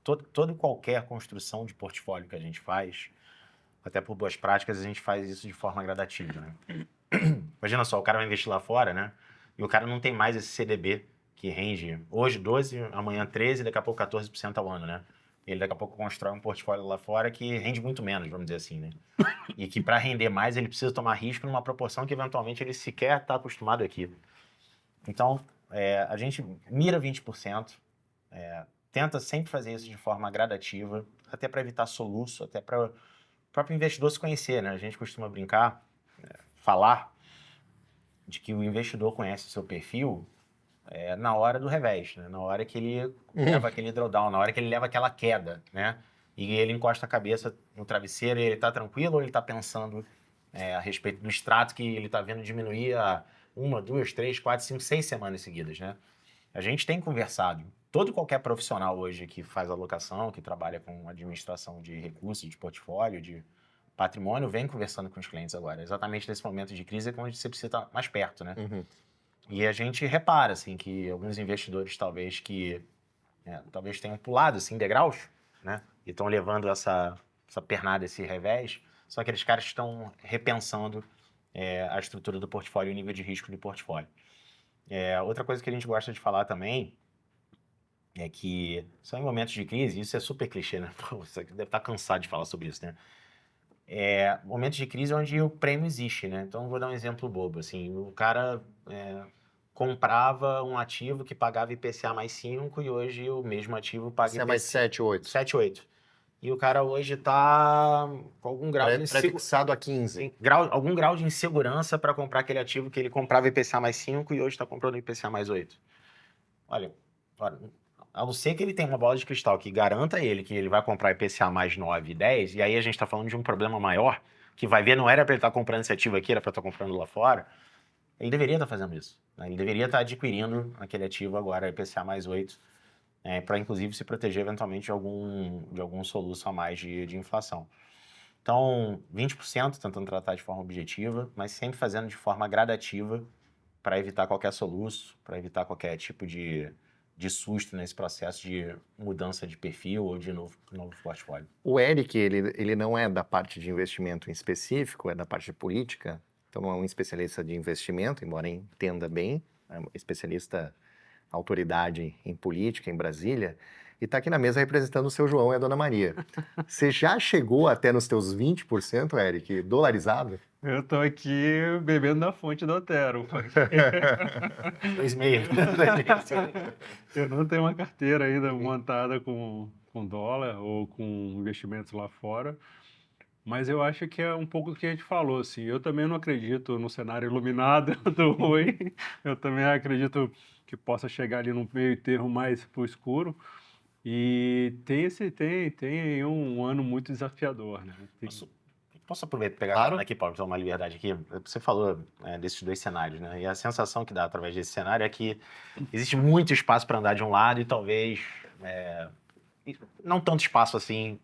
toda e qualquer construção de portfólio que a gente faz, até por boas práticas, a gente faz isso de forma gradativa. Né? Imagina só, o cara vai investir lá fora, né? E o cara não tem mais esse CDB que rende hoje 12, amanhã 13, daqui a pouco 14% ao ano, né? Ele daqui a pouco constrói um portfólio lá fora que rende muito menos, vamos dizer assim, né? E que para render mais ele precisa tomar risco numa proporção que eventualmente ele sequer está acostumado aqui. Então, a gente mira 20%, tenta sempre fazer isso de forma gradativa, até para evitar soluço, até para o próprio investidor se conhecer, né? A gente costuma brincar, falar de que o investidor conhece o seu perfil na hora do revés, né? Na hora que ele leva aquele drawdown, na hora que ele leva aquela queda, né? E ele encosta a cabeça no travesseiro e ele está tranquilo ou ele está pensando a respeito do extrato que ele está vendo diminuir a 1, 2, 3, 4, 5, 6 semanas seguidas, né? A gente tem conversado, todo e qualquer profissional hoje que faz alocação, que trabalha com administração de recursos, de portfólio, de patrimônio, vem conversando com os clientes agora. Exatamente nesse momento de crise é quando você precisa estar mais perto, né? Uhum. E a gente repara, assim, que alguns investidores talvez tenham pulado, assim, degraus, né? E estão levando essa pernada, esse revés, são aqueles caras que estão repensando a estrutura do portfólio e o nível de risco do portfólio. Outra coisa que a gente gosta de falar também é que só em momentos de crise, isso é super clichê, né? Pô, você deve estar cansado de falar sobre isso, né? Momentos de crise onde o prêmio existe, né? Então, vou dar um exemplo bobo, assim, o cara comprava um ativo que pagava IPCA mais 5 e hoje o mesmo ativo paga Isso é mais 7, 8. 7, 8. E o cara hoje está com algum grau de Prefixado a 15. algum grau de insegurança para comprar aquele ativo que ele comprava IPCA mais 5 e hoje está comprando IPCA mais 8. Olha, a não ser que ele tenha uma bola de cristal que garanta ele que ele vai comprar IPCA mais 9, 10, e aí a gente está falando de um problema maior, que vai ver, não era para ele estar comprando esse ativo aqui, era para estar comprando lá fora, ele deveria estar fazendo isso. Né? Ele deveria estar adquirindo aquele ativo agora, IPCA mais 8, para inclusive se proteger eventualmente de algum soluço a mais de inflação. Então, 20% tentando tratar de forma objetiva, mas sempre fazendo de forma gradativa para evitar qualquer soluço, para evitar qualquer tipo de susto nesse processo de mudança de perfil ou de novo portfólio. O Eric, ele não é da parte de investimento em específico, é da parte de política, então não é um especialista de investimento, embora entenda bem, é um especialista, autoridade em política em Brasília, e está aqui na mesa representando o seu João e a Dona Maria. Você já chegou até nos teus 20%, Eric, dolarizado? Eu tô aqui bebendo da fonte do Otero. 2,5. Eu não tenho uma carteira ainda montada com dólar ou com investimentos lá fora, mas eu acho que é um pouco do que a gente falou, assim. Eu também não acredito no cenário iluminado do Rui. Eu também acredito que possa chegar ali no meio termo mais pro escuro. E tem um ano muito desafiador, né? Posso aproveitar e pegar Claro. aqui, Paulo, tomar uma liberdade aqui? Você falou desses dois cenários, né? E a sensação que dá através desse cenário é que existe muito espaço para andar de um lado e talvez não tanto espaço assim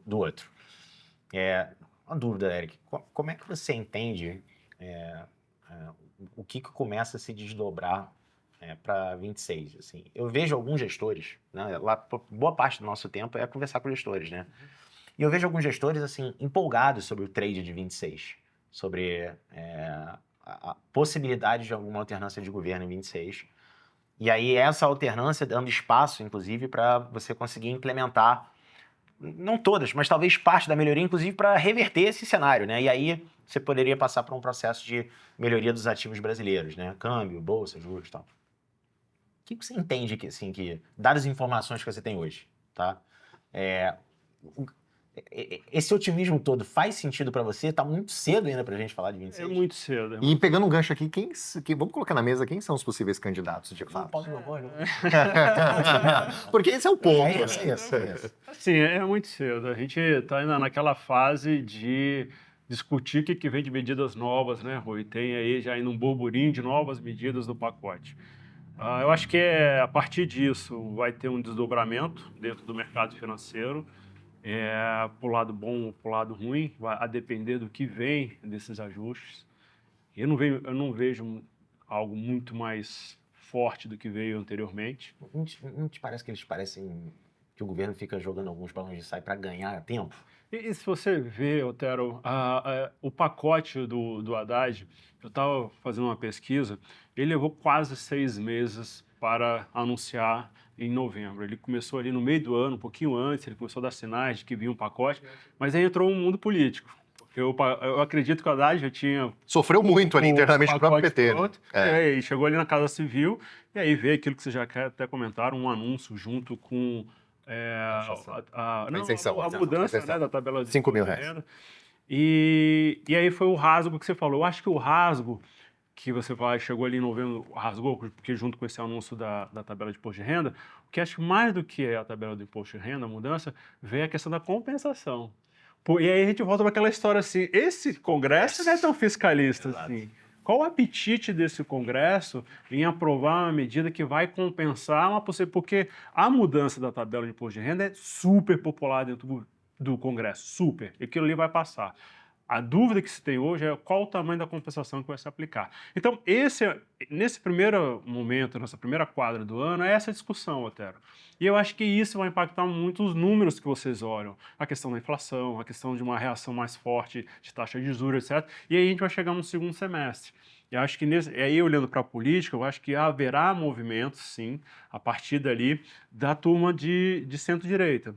do outro. Uma dúvida, Eric. Como é que você entende o que começa a se desdobrar para 26? Assim? Eu vejo alguns gestores, né? Lá, boa parte do nosso tempo é conversar com gestores, né? E eu vejo alguns gestores assim empolgados sobre o trade de 26, sobre a possibilidade de alguma alternância de governo em 26. E aí essa alternância dando espaço, inclusive, para você conseguir implementar, não todas, mas talvez parte da melhoria, inclusive, para reverter esse cenário, né? E aí você poderia passar por um processo de melhoria dos ativos brasileiros, né? Câmbio, bolsa, juros e tal. O que você entende que dadas as informações que você tem hoje, tá? Esse otimismo todo faz sentido para você? Tá muito cedo ainda pra gente falar de 26? É muito cedo. E pegando um gancho aqui, vamos colocar na mesa quem são os possíveis candidatos, de fato? Porque esse é o ponto, né? Assim, é muito cedo. A gente está ainda naquela fase de discutir o que vem de medidas novas, né, Rui? Tem aí já ainda um burburinho de novas medidas do pacote. Eu acho que a partir disso vai ter um desdobramento dentro do mercado financeiro, para o lado bom ou para o lado ruim, a depender do que vem desses ajustes. Eu não vejo algo muito mais forte do que veio anteriormente. Não te parece que eles parecem que o governo fica jogando alguns balões de saia para ganhar tempo? E se você vê, Otero, o pacote do Haddad, eu estava fazendo uma pesquisa, ele levou quase 6 meses para anunciar em novembro. Ele começou ali no meio do ano, um pouquinho antes, ele começou a dar sinais de que vinha um pacote, mas aí entrou um mundo político. Eu acredito que o Haddad já tinha... Sofreu muito ali internamente com o próprio pacote PT. Né? pronto, e aí chegou ali na Casa Civil, e aí veio aquilo que você já até comentaram, um anúncio junto com... isenção, a mudança, isenção. né, da tabela de 5 mil imposto de reais. renda. E aí foi o rasgo que você falou. Eu acho que o rasgo que você chegou ali em novembro, rasgou, porque junto com esse anúncio da tabela de imposto de renda, o que acho que mais do que a tabela do imposto de renda, a mudança, veio a questão da compensação. E aí a gente volta para aquela história assim, esse Congresso não é tão fiscalista assim. Qual o apetite desse Congresso em aprovar uma medida que vai compensar uma possibilidade? Porque a mudança da tabela de imposto de renda é super popular dentro do Congresso, super. E aquilo ali vai passar. A dúvida que se tem hoje é qual o tamanho da compensação que vai se aplicar. Então, nesse primeiro momento, nessa primeira quadra do ano, é essa discussão, Otero. E eu acho que isso vai impactar muito os números que vocês olham. A questão da inflação, a questão de uma reação mais forte de taxa de juros, etc. E aí a gente vai chegar no segundo semestre. E acho que aí, olhando para a política, eu acho que haverá movimentos, sim, a partir dali, da turma de centro-direita.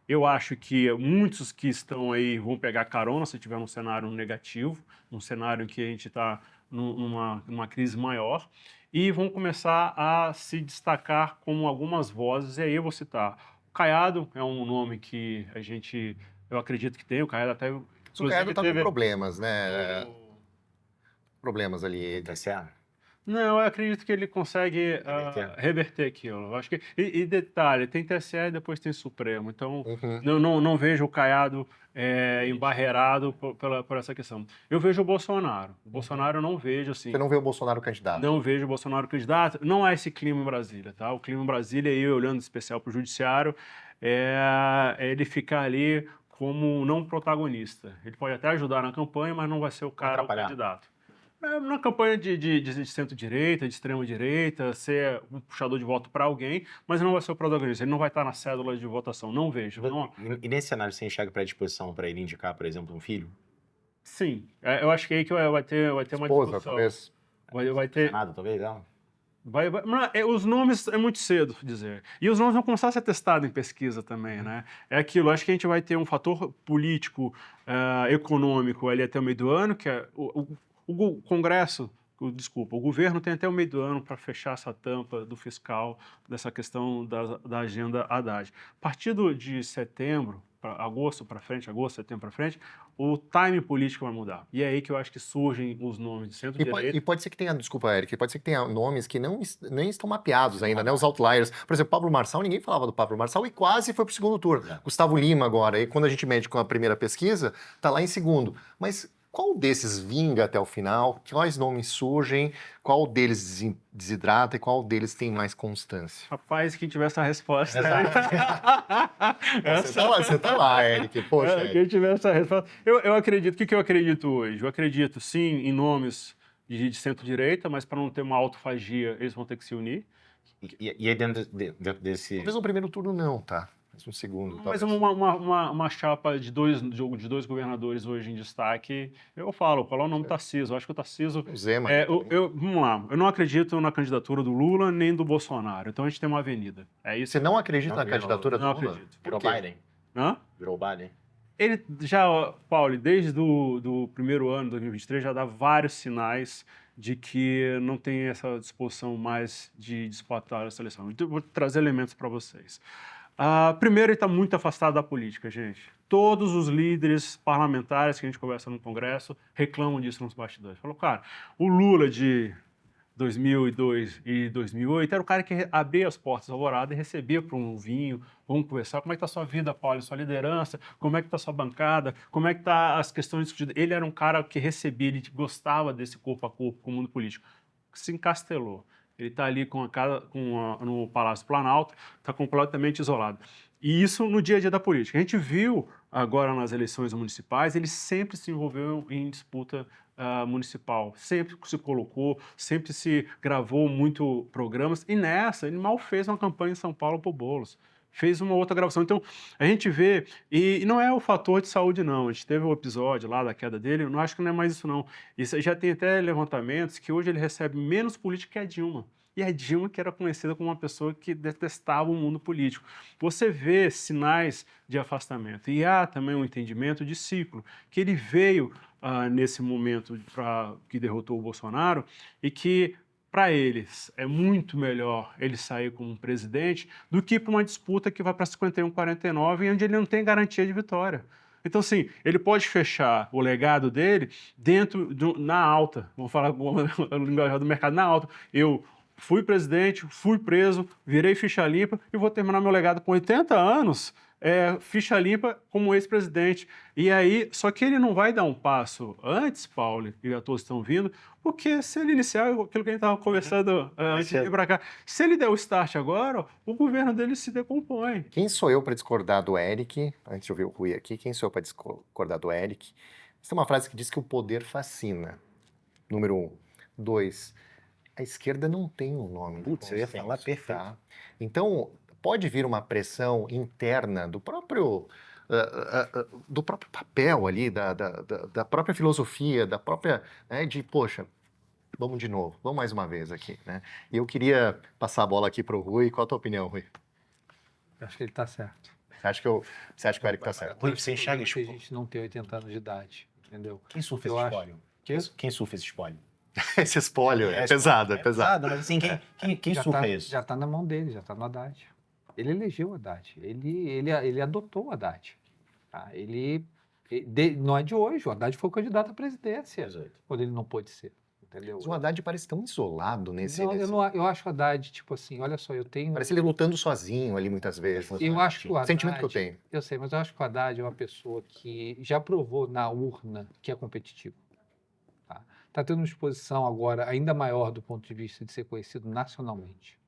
Eu acho que muitos que estão aí vão pegar carona se tiver um cenário negativo, um cenário em que a gente está numa crise maior, e vão começar a se destacar como algumas vozes, e aí eu vou citar. O Caiado é um nome que eu acredito que tem, o Caiado até... O Caiado está com problemas, né? o- Problemas ali. Não, eu acredito que ele consegue reverter aquilo. Eu acho que, e detalhe, tem TSE e depois tem Supremo. Então, não vejo o Caiado embarreirado por essa questão. Eu vejo o Bolsonaro. O Bolsonaro eu não vejo assim. Você não vê o Bolsonaro candidato? Não vejo o Bolsonaro candidato. Não há esse clima em Brasília, tá? O clima em Brasília, eu olhando especial para o Judiciário, ele ficar ali como não protagonista. Ele pode até ajudar na campanha, mas não vai ser o cara, o candidato. Na campanha de centro-direita, de extrema-direita, ser um puxador de voto para alguém, mas não vai ser o protagonista. Ele não vai estar na cédula de votação. Não vejo. E nesse cenário, você enxerga predisposição para ele indicar, por exemplo, um filho? Sim. Eu acho que aí que vai ter uma Esposa, discussão. talvez. Vai ter... Nada, talvez, não? Os nomes é muito cedo dizer. E os nomes vão começar a ser testados em pesquisa também, né? É aquilo, acho que a gente vai ter um fator político, econômico ali até o meio do ano, que é o Congresso, o governo tem até o meio do ano para fechar essa tampa do fiscal, dessa questão da agenda Haddad. A partir de setembro, agosto, setembro para frente, o time político vai mudar. E é aí que eu acho que surgem os nomes de centro-direita. E pode ser que tenha, desculpa, Eric, pode ser que tenha nomes que nem estão mapeados ainda, né? Os outliers. Por exemplo, Pablo Marçal, ninguém falava do Pablo Marçal e quase foi para o segundo turno. Gustavo Lima agora, e quando a gente mede com a primeira pesquisa, está lá em segundo. Mas qual desses vinga até o final? Quais nomes surgem? Qual deles desidrata e qual deles tem mais constância? Rapaz, quem tiver essa resposta... Você tá lá, Eric. Poxa, quem tiver essa resposta... Eu acredito... O que eu acredito hoje? Eu acredito, sim, em nomes de centro-direita, mas para não ter uma autofagia, eles vão ter que se unir. E aí dentro desse... Talvez no primeiro turno não, tá? Mas no segundo, Mas talvez. uma chapa de dois governadores hoje em destaque, eu falo, qual é o nome do Tarcísio? Eu acho que o Tarcísio... O Zema. Vamos lá, eu não acredito na candidatura do Lula nem do Bolsonaro, então a gente tem uma avenida. É isso. Você não acredita na candidatura do Não Lula? acredito. Virou Por quê? Biden? Hã? Virou Biden? Ele já, Paulo, desde do primeiro ano, 2023, já dá vários sinais de que não tem essa disposição mais de disputar a seleção. Então, eu vou trazer elementos para vocês. Primeiro, ele está muito afastado da política, gente. Todos os líderes parlamentares que a gente conversa no Congresso reclamam disso nos bastidores. Falou, cara, o Lula de 2002 e 2008 era o cara que abria as portas da Alvorada e recebia para um vinho, vamos conversar, como é que está a sua vida, Paulo, sua liderança, como é que está a sua bancada, como é que está as questões discutidas. Ele era um cara que recebia, ele gostava desse corpo a corpo com o mundo político. Se encastelou. Ele está ali no Palácio Planalto, está completamente isolado. E isso no dia a dia da política. A gente viu agora nas eleições municipais, ele sempre se envolveu em disputa municipal, sempre se colocou, sempre se gravou muito programas, e nessa ele mal fez uma campanha em São Paulo para o Boulos. Fez uma outra gravação. Então, a gente vê, e não é o fator de saúde, não. A gente teve um episódio lá da queda dele, eu não acho que não é mais isso, não. Isso já tem até levantamentos que hoje ele recebe menos política que a Dilma. E a Dilma, que era conhecida como uma pessoa que detestava o mundo político. Você vê sinais de afastamento. E há também um entendimento de ciclo, que ele veio nesse momento que derrotou o Bolsonaro e que, para eles, é muito melhor ele sair como presidente do que para uma disputa que vai para 51-49, onde ele não tem garantia de vitória. Então, assim, ele pode fechar o legado dele na alta. Vamos falar com o linguajar do mercado, na alta. Eu fui presidente, fui preso, virei ficha limpa e vou terminar meu legado com 80 anos, ficha limpa como ex-presidente. E aí, só que ele não vai dar um passo antes, Paulo, e a todos estão vindo, porque se ele iniciar aquilo que a gente estava conversando antes de vir para cá, se ele der o start agora, o governo dele se decompõe. Quem sou eu para discordar do Eric? Antes de ouvir o Rui aqui, quem sou eu para discordar do Eric? Tem uma frase que diz que o poder fascina. Número 1. 2. A esquerda não tem um nome. Putz, eu ia falar perfeito. Tá? Então, pode vir uma pressão interna do próprio papel ali, da própria filosofia, da própria, né, poxa, vamos de novo, vamos mais uma vez aqui, né? E eu queria passar a bola aqui para o Rui. Qual a tua opinião, Rui? Eu acho que ele está certo. Você acha que o Eric está certo? Rui, você enxerga isso? A gente não tem 80 anos de idade, entendeu? Quem surfa esse espólio? Quem surfa esse espólio? Esse espólio é pesado, é pesado. Mas assim, quem surfa isso? Já está na mão dele, já está no Haddad. Ele elegeu o Haddad, ele adotou o Haddad. Tá? Não é de hoje, o Haddad foi o candidato à presidência, quando ele não pôde ser. Entendeu? Mas o Haddad parece tão isolado nesse... Eu acho o Haddad, tipo assim, olha só, eu tenho... Parece ele lutando sozinho ali muitas vezes. Eu acho que o Haddad... Sentimento que eu tenho. Eu sei, mas eu acho que o Haddad é uma pessoa que já provou na urna que é competitivo. Está tendo uma exposição agora ainda maior do ponto de vista de ser conhecido nacionalmente.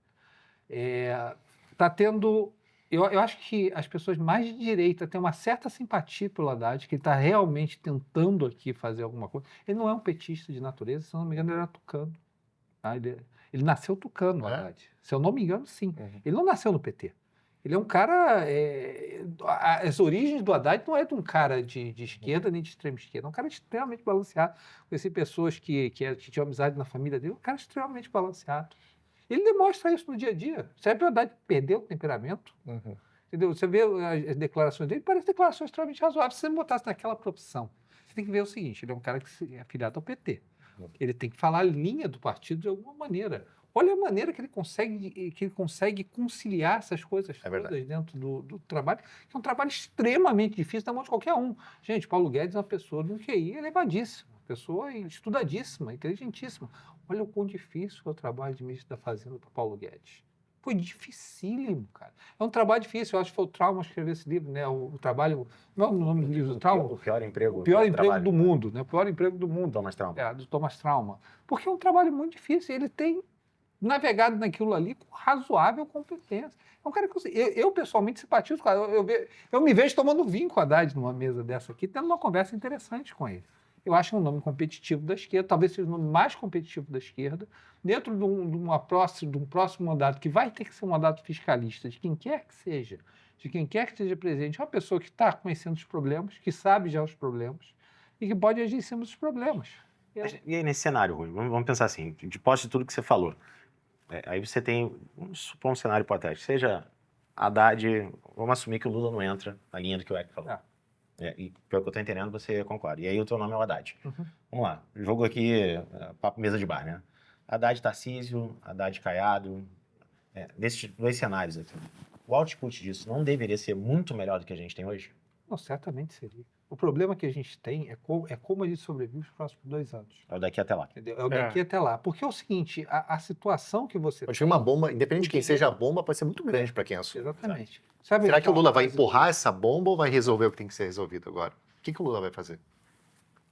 Está tendo... Eu acho que as pessoas mais de direita têm uma certa simpatia pelo Haddad, que ele está realmente tentando aqui fazer alguma coisa. Ele não é um petista de natureza, se eu não me engano, ele era tucano. Tá? Ele nasceu tucano, o Haddad. Se eu não me engano, sim. Uhum. Ele não nasceu no PT. Ele é um cara... as origens do Haddad não é de um cara de esquerda nem de extrema esquerda. É um cara extremamente balanceado. Conheci pessoas que tinham amizade na família dele. Um cara extremamente balanceado. Ele demonstra isso no dia a dia. Sabe que o Haddad perdeu o temperamento? Uhum. Entendeu? Você vê as declarações dele, parecem declarações extremamente razoáveis. Se você me botasse naquela profissão, você tem que ver o seguinte, ele é um cara que é afiliado ao PT. Uhum. Ele tem que falar a linha do partido de alguma maneira. Olha a maneira que ele consegue conciliar essas coisas todas dentro do trabalho, que é um trabalho extremamente difícil na mão de qualquer um. Gente, Paulo Guedes é uma pessoa de um QI elevadíssimo, uma pessoa estudadíssima, inteligentíssima. Olha o quão difícil é o trabalho de ministro da Fazenda para Paulo Guedes. Foi dificílimo, cara. É um trabalho difícil. Eu acho que foi o Trauma escrever esse livro, né? O trabalho... Não é o nome do livro do Trauma? O pior emprego. O pior emprego do mundo, né? O pior emprego do mundo. Thomas Trauma. Do Thomas Trauma. Porque é um trabalho muito difícil. Ele tem navegado naquilo ali com razoável competência. É um cara que eu pessoalmente simpatizo com ele. Eu me vejo tomando vinho com a Haddad numa mesa dessa aqui, tendo uma conversa interessante com ele. Eu acho um nome competitivo da esquerda, talvez seja o nome mais competitivo da esquerda, dentro de um próximo mandato, que vai ter que ser um mandato fiscalista, de quem quer que seja presente, é uma pessoa que está conhecendo os problemas, que sabe já os problemas e que pode agir em cima dos problemas. E aí, nesse cenário, Rui, vamos pensar assim, de posse de tudo que você falou, aí você tem, vamos supor um cenário hipotético, seja Haddad, vamos assumir que o Lula não entra na linha do que o Eric falou. E pelo que eu tô entendendo, você concorda. E aí o teu nome é o Haddad. Uhum. Vamos lá, jogo aqui, papo mesa de bar, né? Haddad Tarcísio, Haddad Caiado, nesses dois cenários aqui. o output disso não deveria ser muito melhor do que a gente tem hoje? Não, certamente seria. O problema que a gente tem é como a gente sobrevive os próximos 2 anos. É o daqui até lá. Entendeu? É o daqui até lá. Porque é o seguinte, a situação que você Pode vir uma bomba, independente de quem seja a bomba, pode ser muito grande para quem assume. Exatamente. Sabe, Será que o Lula vai mas- empurrar essa bomba ou vai resolver o que tem que ser resolvido agora? O que o Lula vai fazer?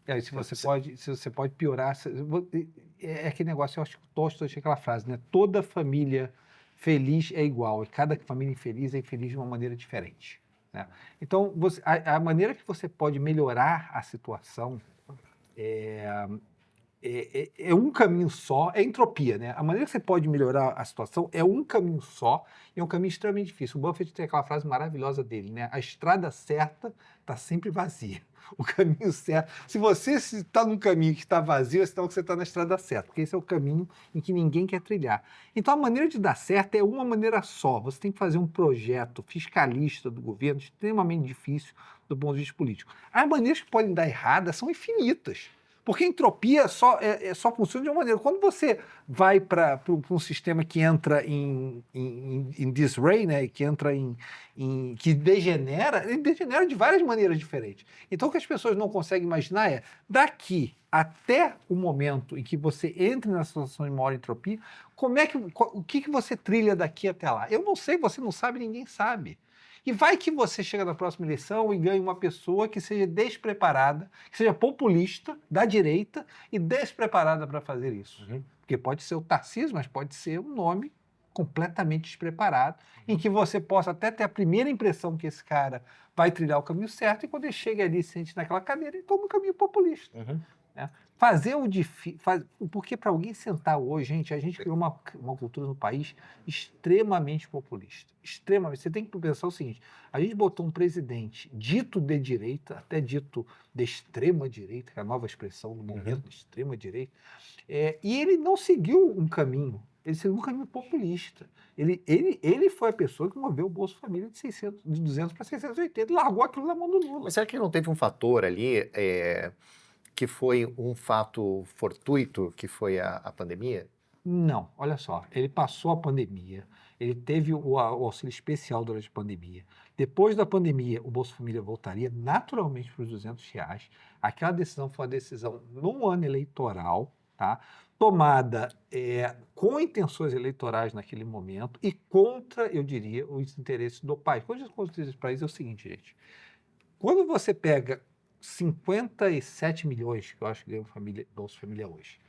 E aí, se você pode piorar, é aquele negócio, eu acho que o Tolstói tinha aquela frase, né? Toda família feliz é igual, e cada família infeliz é infeliz de uma maneira diferente, né? Então, a maneira que você pode melhorar a situação é um caminho só, é entropia, né? A maneira que você pode melhorar a situação é um caminho só, e é um caminho extremamente difícil. O Buffett tem aquela frase maravilhosa dele, né? A estrada certa está sempre vazia. O caminho certo. Se você está num caminho que está vazio, é sinal que você está na estrada certa, porque esse é o caminho em que ninguém quer trilhar. Então, a maneira de dar certo é uma maneira só. Você tem que fazer um projeto fiscalista do governo extremamente difícil do ponto de vista político. As maneiras que podem dar errada são infinitas. Porque a entropia só funciona de uma maneira. Quando você vai para um sistema que entra em disarray, né, que entra que degenera, ele degenera de várias maneiras diferentes. Então, o que as pessoas não conseguem imaginar é, daqui até o momento em que você entre na situação de maior entropia, o que você trilha daqui até lá? Eu não sei, você não sabe, ninguém sabe. E vai que você chega na próxima eleição e ganha uma pessoa que seja despreparada, que seja populista, da direita e despreparada para fazer isso. Porque pode ser o Tarcísio, mas pode ser um nome completamente despreparado, em que você possa até ter a primeira impressão que esse cara vai trilhar o caminho certo e quando ele chega ali, se sente naquela cadeira, ele toma um caminho populista. Né? Fazer o difícil. Porque para alguém sentar hoje, gente, a gente criou uma cultura no país extremamente populista. Extremamente. Você tem que pensar o seguinte: a gente botou um presidente dito de direita, até dito de extrema direita, que é a nova expressão do momento de extrema direita, e ele não seguiu um caminho. Ele seguiu um caminho populista. Ele foi a pessoa que moveu o Bolsa Família de 200 para 680 e largou aquilo na mão do Lula. Mas será que não teve um fator ali que foi um fato fortuito, que foi a pandemia? Não, olha só, ele passou a pandemia, ele teve o auxílio especial durante a pandemia. Depois da pandemia, o Bolsa Família voltaria naturalmente para os R$200. Aquela decisão foi uma decisão num ano eleitoral, tá? Tomada com intenções eleitorais naquele momento e contra, eu diria, os interesses do país. Quando eu digo contra os interesses do país é o seguinte, gente. Quando você pega 57 milhões, que eu acho que ganha Bolsa Família hoje,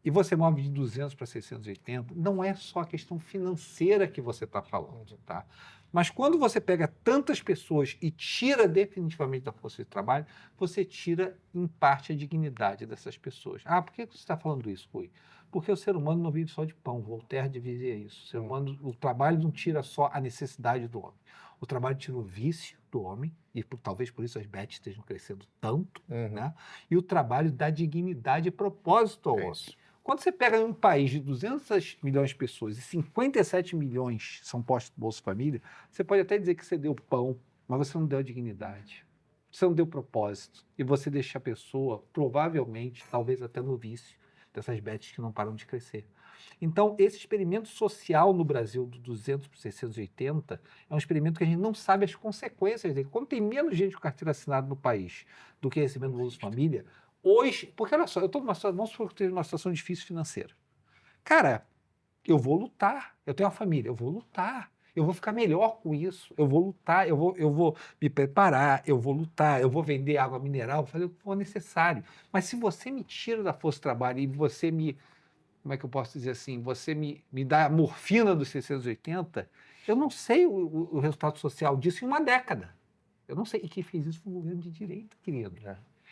e você move de 200 para 680, não é só a questão financeira que você está falando, tá? Mas quando você pega tantas pessoas e tira definitivamente da força de trabalho, você tira, em parte, a dignidade dessas pessoas. Ah, por que você está falando isso, Rui? Porque o ser humano não vive só de pão. Voltaire dizia isso. O ser humano, o trabalho não tira só a necessidade do homem. O trabalho tira o vício do homem, e talvez por isso as bets estejam crescendo tanto, né? E o trabalho dá dignidade e propósito ao homem. Quando você pega um país de 200 milhões de pessoas e 57 milhões são postos no Bolsa Família, você pode até dizer que você deu pão, mas você não deu dignidade. Você não deu propósito. E você deixa a pessoa, provavelmente, talvez até no vício, dessas bets que não param de crescer. Então, esse experimento social no Brasil, do 200 para 680, é um experimento que a gente não sabe as consequências dele. Quando tem menos gente com carteira assinada no país do que recebendo Bolsa Família, hoje, porque olha só, eu estou numa situação, vamos supor que eu esteja numa situação difícil financeira. Cara, eu vou lutar, eu tenho uma família, eu vou lutar, eu vou ficar melhor com isso, eu vou lutar, eu vou me preparar, eu vou lutar, eu vou vender água mineral, vou fazer o que for necessário. Mas se você me tira da força de trabalho e você como é que eu posso dizer assim, você me dá a morfina dos 680, eu não sei o resultado social disso em uma década. Eu não sei. E quem fez isso foi um governo de direita, querido.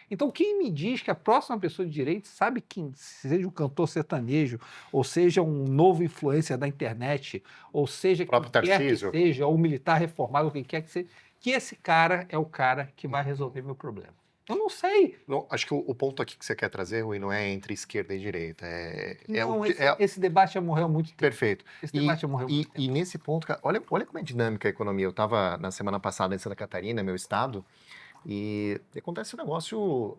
Então, quem me diz que a próxima pessoa de direito sabe quem, seja um cantor sertanejo, ou seja um novo influencer da internet, ou seja quem quer que seja, ou um militar reformado, ou quem quer que seja, que esse cara é o cara que vai resolver meu problema. Eu não sei. Não, acho que o ponto aqui que você quer trazer, Rui, não é entre esquerda e direita. Esse debate já morreu há muito tempo. Perfeito. Esse debate já morreu há muito tempo. E nesse ponto, cara, olha como é dinâmica a economia. Eu estava na semana passada em Santa Catarina, meu estado, e acontece um negócio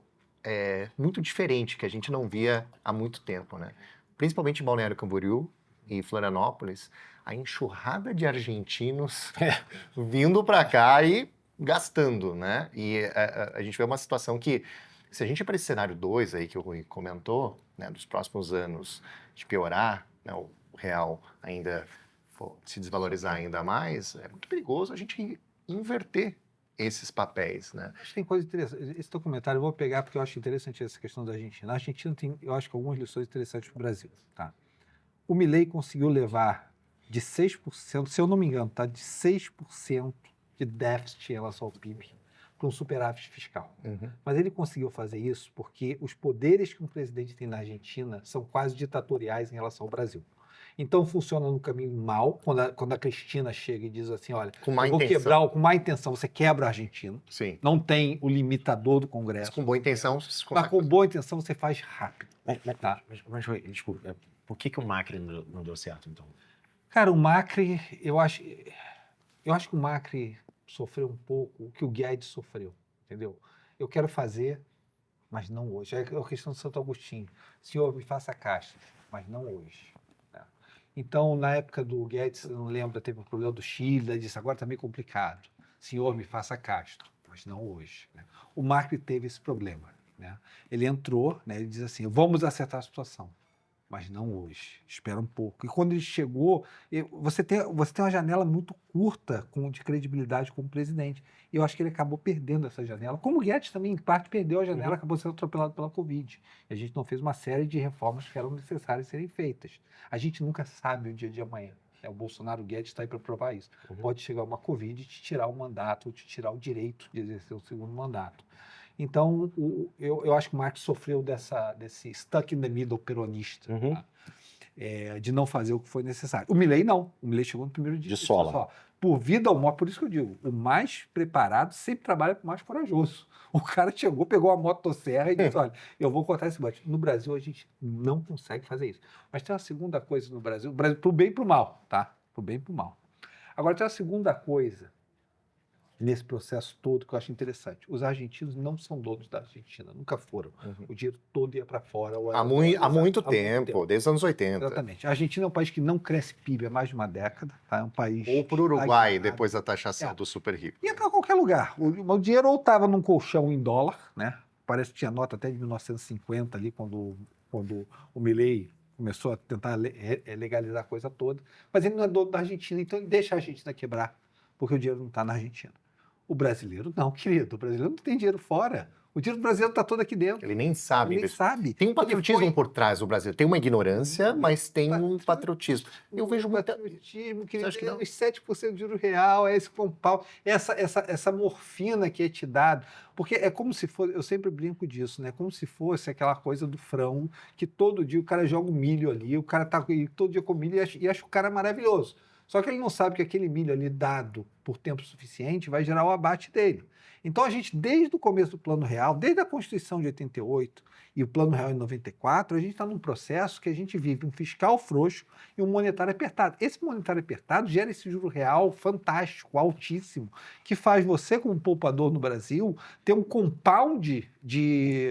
muito diferente que a gente não via há muito tempo, né? Principalmente em Balneário Camboriú, e Florianópolis, a enxurrada de argentinos vindo para cá e gastando, né? E a gente vê uma situação que, se a gente ir para esse cenário 2 aí que o Rui comentou, né, dos próximos anos de piorar, né, o real ainda se desvalorizar ainda mais, é muito perigoso a gente inverter esses papéis, né? Acho que tem coisa interessante. Esse documentário eu vou pegar porque eu acho interessante essa questão da Argentina. A Argentina tem, eu acho que algumas lições interessantes para o Brasil. Tá? O Milei conseguiu levar de 6%, se eu não me engano, tá? De 6% de déficit em relação ao PIB para um superávit fiscal. Mas ele conseguiu fazer isso porque os poderes que um presidente tem na Argentina são quase ditatoriais em relação ao Brasil. Então funciona no caminho mal, quando a Cristina chega e diz assim, olha, Com má eu vou intenção. quebrar, com má intenção, você quebra a Argentina. Sim. Não tem o limitador do Mas Congresso. com boa intenção, Mas com boa intenção você faz rápido. Mas desculpa, por que o Macri não deu certo, então? Cara, o Macri, eu acho que o Macri sofreu um pouco o que o Guedes sofreu, entendeu? Eu quero fazer, mas não hoje. É a questão do Santo Agostinho. Senhor, me faça caixa, mas não hoje. Né? Então, na época do Guedes, eu não lembro, teve um problema do Chile, ele disse, agora está meio complicado. Senhor, me faça caixa, mas não hoje. Né? O Macri teve esse problema. Né? Ele entrou, né, ele diz assim, vamos acertar a situação. Mas não hoje, espera um pouco. E quando ele chegou, você tem uma janela muito curta de credibilidade como presidente. E eu acho que ele acabou perdendo essa janela. Como o Guedes também, em parte, perdeu a janela, acabou sendo atropelado pela Covid. E a gente não fez uma série de reformas que eram necessárias serem feitas. A gente nunca sabe o dia de amanhã. O Bolsonaro, o Guedes está aí para provar isso. Pode chegar uma Covid e te tirar o mandato, ou te tirar o direito de exercer o segundo mandato. Então, eu acho que o Marx sofreu desse stuck in the middle peronista, tá? De não fazer o que foi necessário. O Milei não. O Milei chegou no primeiro dia. De sola. Só. Por vida ou morte, por isso que eu digo, o mais preparado sempre trabalha com o mais corajoso. O cara chegou, pegou a motosserra e disse, olha, eu vou cortar esse bote. No Brasil, a gente não consegue fazer isso. Mas tem uma segunda coisa no Brasil, pro bem e pro mal, tá? Pro bem e pro mal. Agora, tem uma segunda coisa nesse processo todo que eu acho interessante. Os argentinos não são donos da Argentina, nunca foram. O dinheiro todo ia para fora. Há muito tempo, desde os anos 80. Exatamente. A Argentina é um país que não cresce PIB há mais de uma década. Tá? É um país... Ou para o Uruguai, depois da taxação do super rico. Ia para qualquer lugar. O dinheiro ou estava num colchão em dólar, né? Parece que tinha nota até de 1950 ali, quando o Milei começou a tentar legalizar a coisa toda. Mas ele não é dono da Argentina, então ele deixa a Argentina quebrar, porque o dinheiro não está na Argentina. O brasileiro não, querido. O brasileiro não tem dinheiro fora. O dinheiro do brasileiro está todo aqui dentro. Ele nem sabe. Ele nem sabe. Tem um patriotismo por trás do Brasil. Tem uma ignorância, mas tem um patriotismo. Eu vejo muito patriotismo, que os 7% de juro real, é esse compal, essa morfina que é te dado. Porque é como se fosse, eu sempre brinco disso, né? Como se fosse aquela coisa do frango, que todo dia o cara joga um milho ali, o cara tá todo dia com milho e acha o cara maravilhoso. Só que ele não sabe que aquele milho ali, dado por tempo suficiente, vai gerar o abate dele. Então, a gente, desde o começo do Plano Real, desde a Constituição de 88 e o Plano Real em 94, a gente está num processo que a gente vive um fiscal frouxo e um monetário apertado. Esse monetário apertado gera esse juro real fantástico, altíssimo, que faz você, como poupador no Brasil, ter um compound de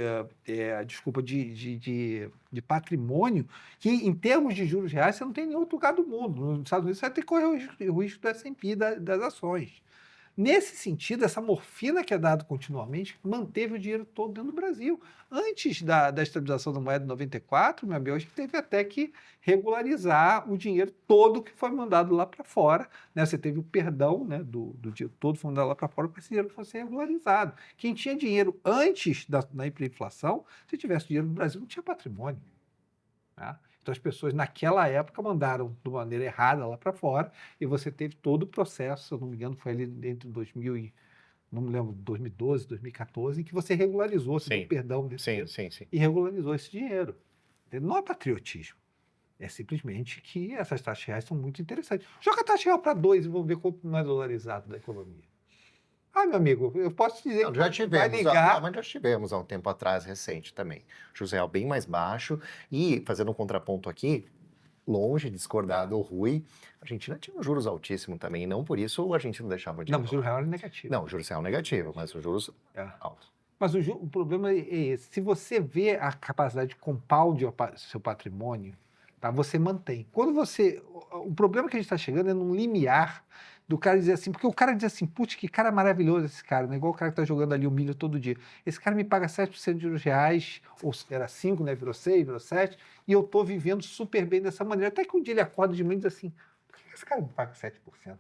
patrimônio que, em termos de juros reais, você não tem em nenhum outro lugar do mundo. Nos Estados Unidos, você vai ter que correr o risco do S&P das ações. Nesse sentido, essa morfina que é dada continuamente manteve o dinheiro todo dentro do Brasil. Antes da estabilização da moeda de 94, meu amigo, a gente teve até que regularizar o dinheiro todo que foi mandado lá para fora. Né? Você teve o perdão, né, do dinheiro todo que foi mandado lá para fora para que esse dinheiro fosse regularizado. Quem tinha dinheiro antes da hiperinflação, se tivesse dinheiro no Brasil, não tinha patrimônio. Tá? Então, as pessoas, naquela época, mandaram de maneira errada lá para fora e você teve todo o processo, se eu não me engano, foi ali entre 2012, 2014, em que você regularizou, você deu perdão desse dinheiro e regularizou esse dinheiro. Não é patriotismo. É simplesmente que essas taxas reais são muito interessantes. Joga a taxa real para 2 e vamos ver quanto não é dolarizado da economia. Meu amigo, eu posso dizer que vai ligar... Mas já tivemos há um tempo atrás, recente também. Juros real bem mais baixo. E, fazendo um contraponto aqui, longe de discordar do Rui, a Argentina tinha um juros altíssimo também. E não por isso o argentino deixava de... Não, o juros real era negativo. Não, o juros real negativo, mas o juros alto. Mas o problema é esse. Se você vê a capacidade de compound o seu patrimônio, tá? Você mantém. Quando você... O problema que a gente está chegando é num limiar do cara dizer assim, porque o cara diz assim, putz, que cara maravilhoso esse cara, né? Igual o cara que tá jogando ali o milho todo dia. Esse cara me paga 7% de juros reais, ou era 5, né? Virou 6, virou 7, e eu tô vivendo super bem dessa maneira. Até que um dia ele acorda de manhã e diz assim, por que esse cara me paga 7%?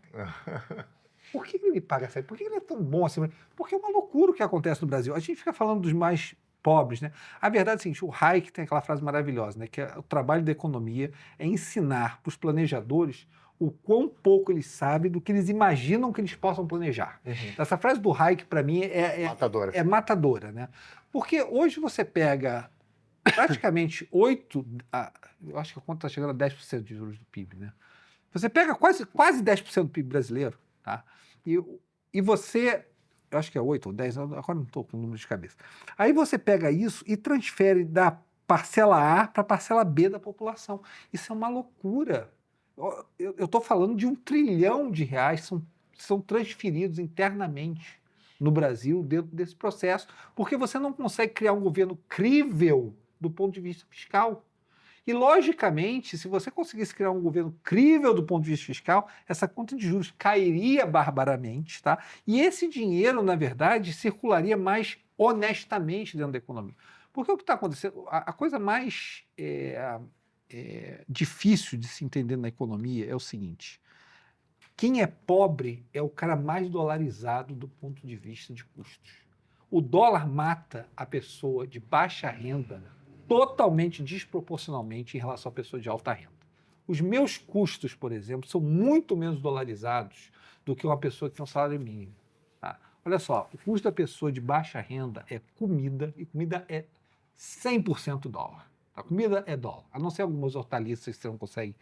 Por que ele me paga 7%? Por que ele é tão bom assim? Porque é uma loucura o que acontece no Brasil. A gente fica falando dos mais pobres, né? A verdade é a seguinte, o Hayek tem aquela frase maravilhosa, né? Que o trabalho da economia é ensinar para os planejadores o quão pouco eles sabem do que eles imaginam que eles possam planejar. Essa frase do Hayek, para mim, Matadora. é matadora, né? Porque hoje você pega praticamente eu acho que a conta está chegando a 10% de juros do PIB, né? Você pega quase 10% do PIB brasileiro, tá? E você, eu acho que é 8 ou 10, agora não estou com o número de cabeça. Aí você pega isso e transfere da parcela A para a parcela B da população. Isso é uma loucura. Eu estou falando de R$ 1 trilhão são transferidos internamente no Brasil dentro desse processo, porque você não consegue criar um governo crível do ponto de vista fiscal. E, logicamente, se você conseguisse criar um governo crível do ponto de vista fiscal, essa conta de juros cairia barbaramente, tá? E esse dinheiro, na verdade, circularia mais honestamente dentro da economia. Porque o que está acontecendo, a coisa mais difícil de se entender na economia é o seguinte: quem é pobre é o cara mais dolarizado do ponto de vista de custos. O dólar mata a pessoa de baixa renda totalmente desproporcionalmente em relação à pessoa de alta renda. Os meus custos, por exemplo, são muito menos dolarizados do que uma pessoa que tem um salário mínimo. Tá? Olha só, o custo da pessoa de baixa renda é comida, e comida é 100% dólar. A comida é dólar, a não ser algumas hortaliças que você não consegue.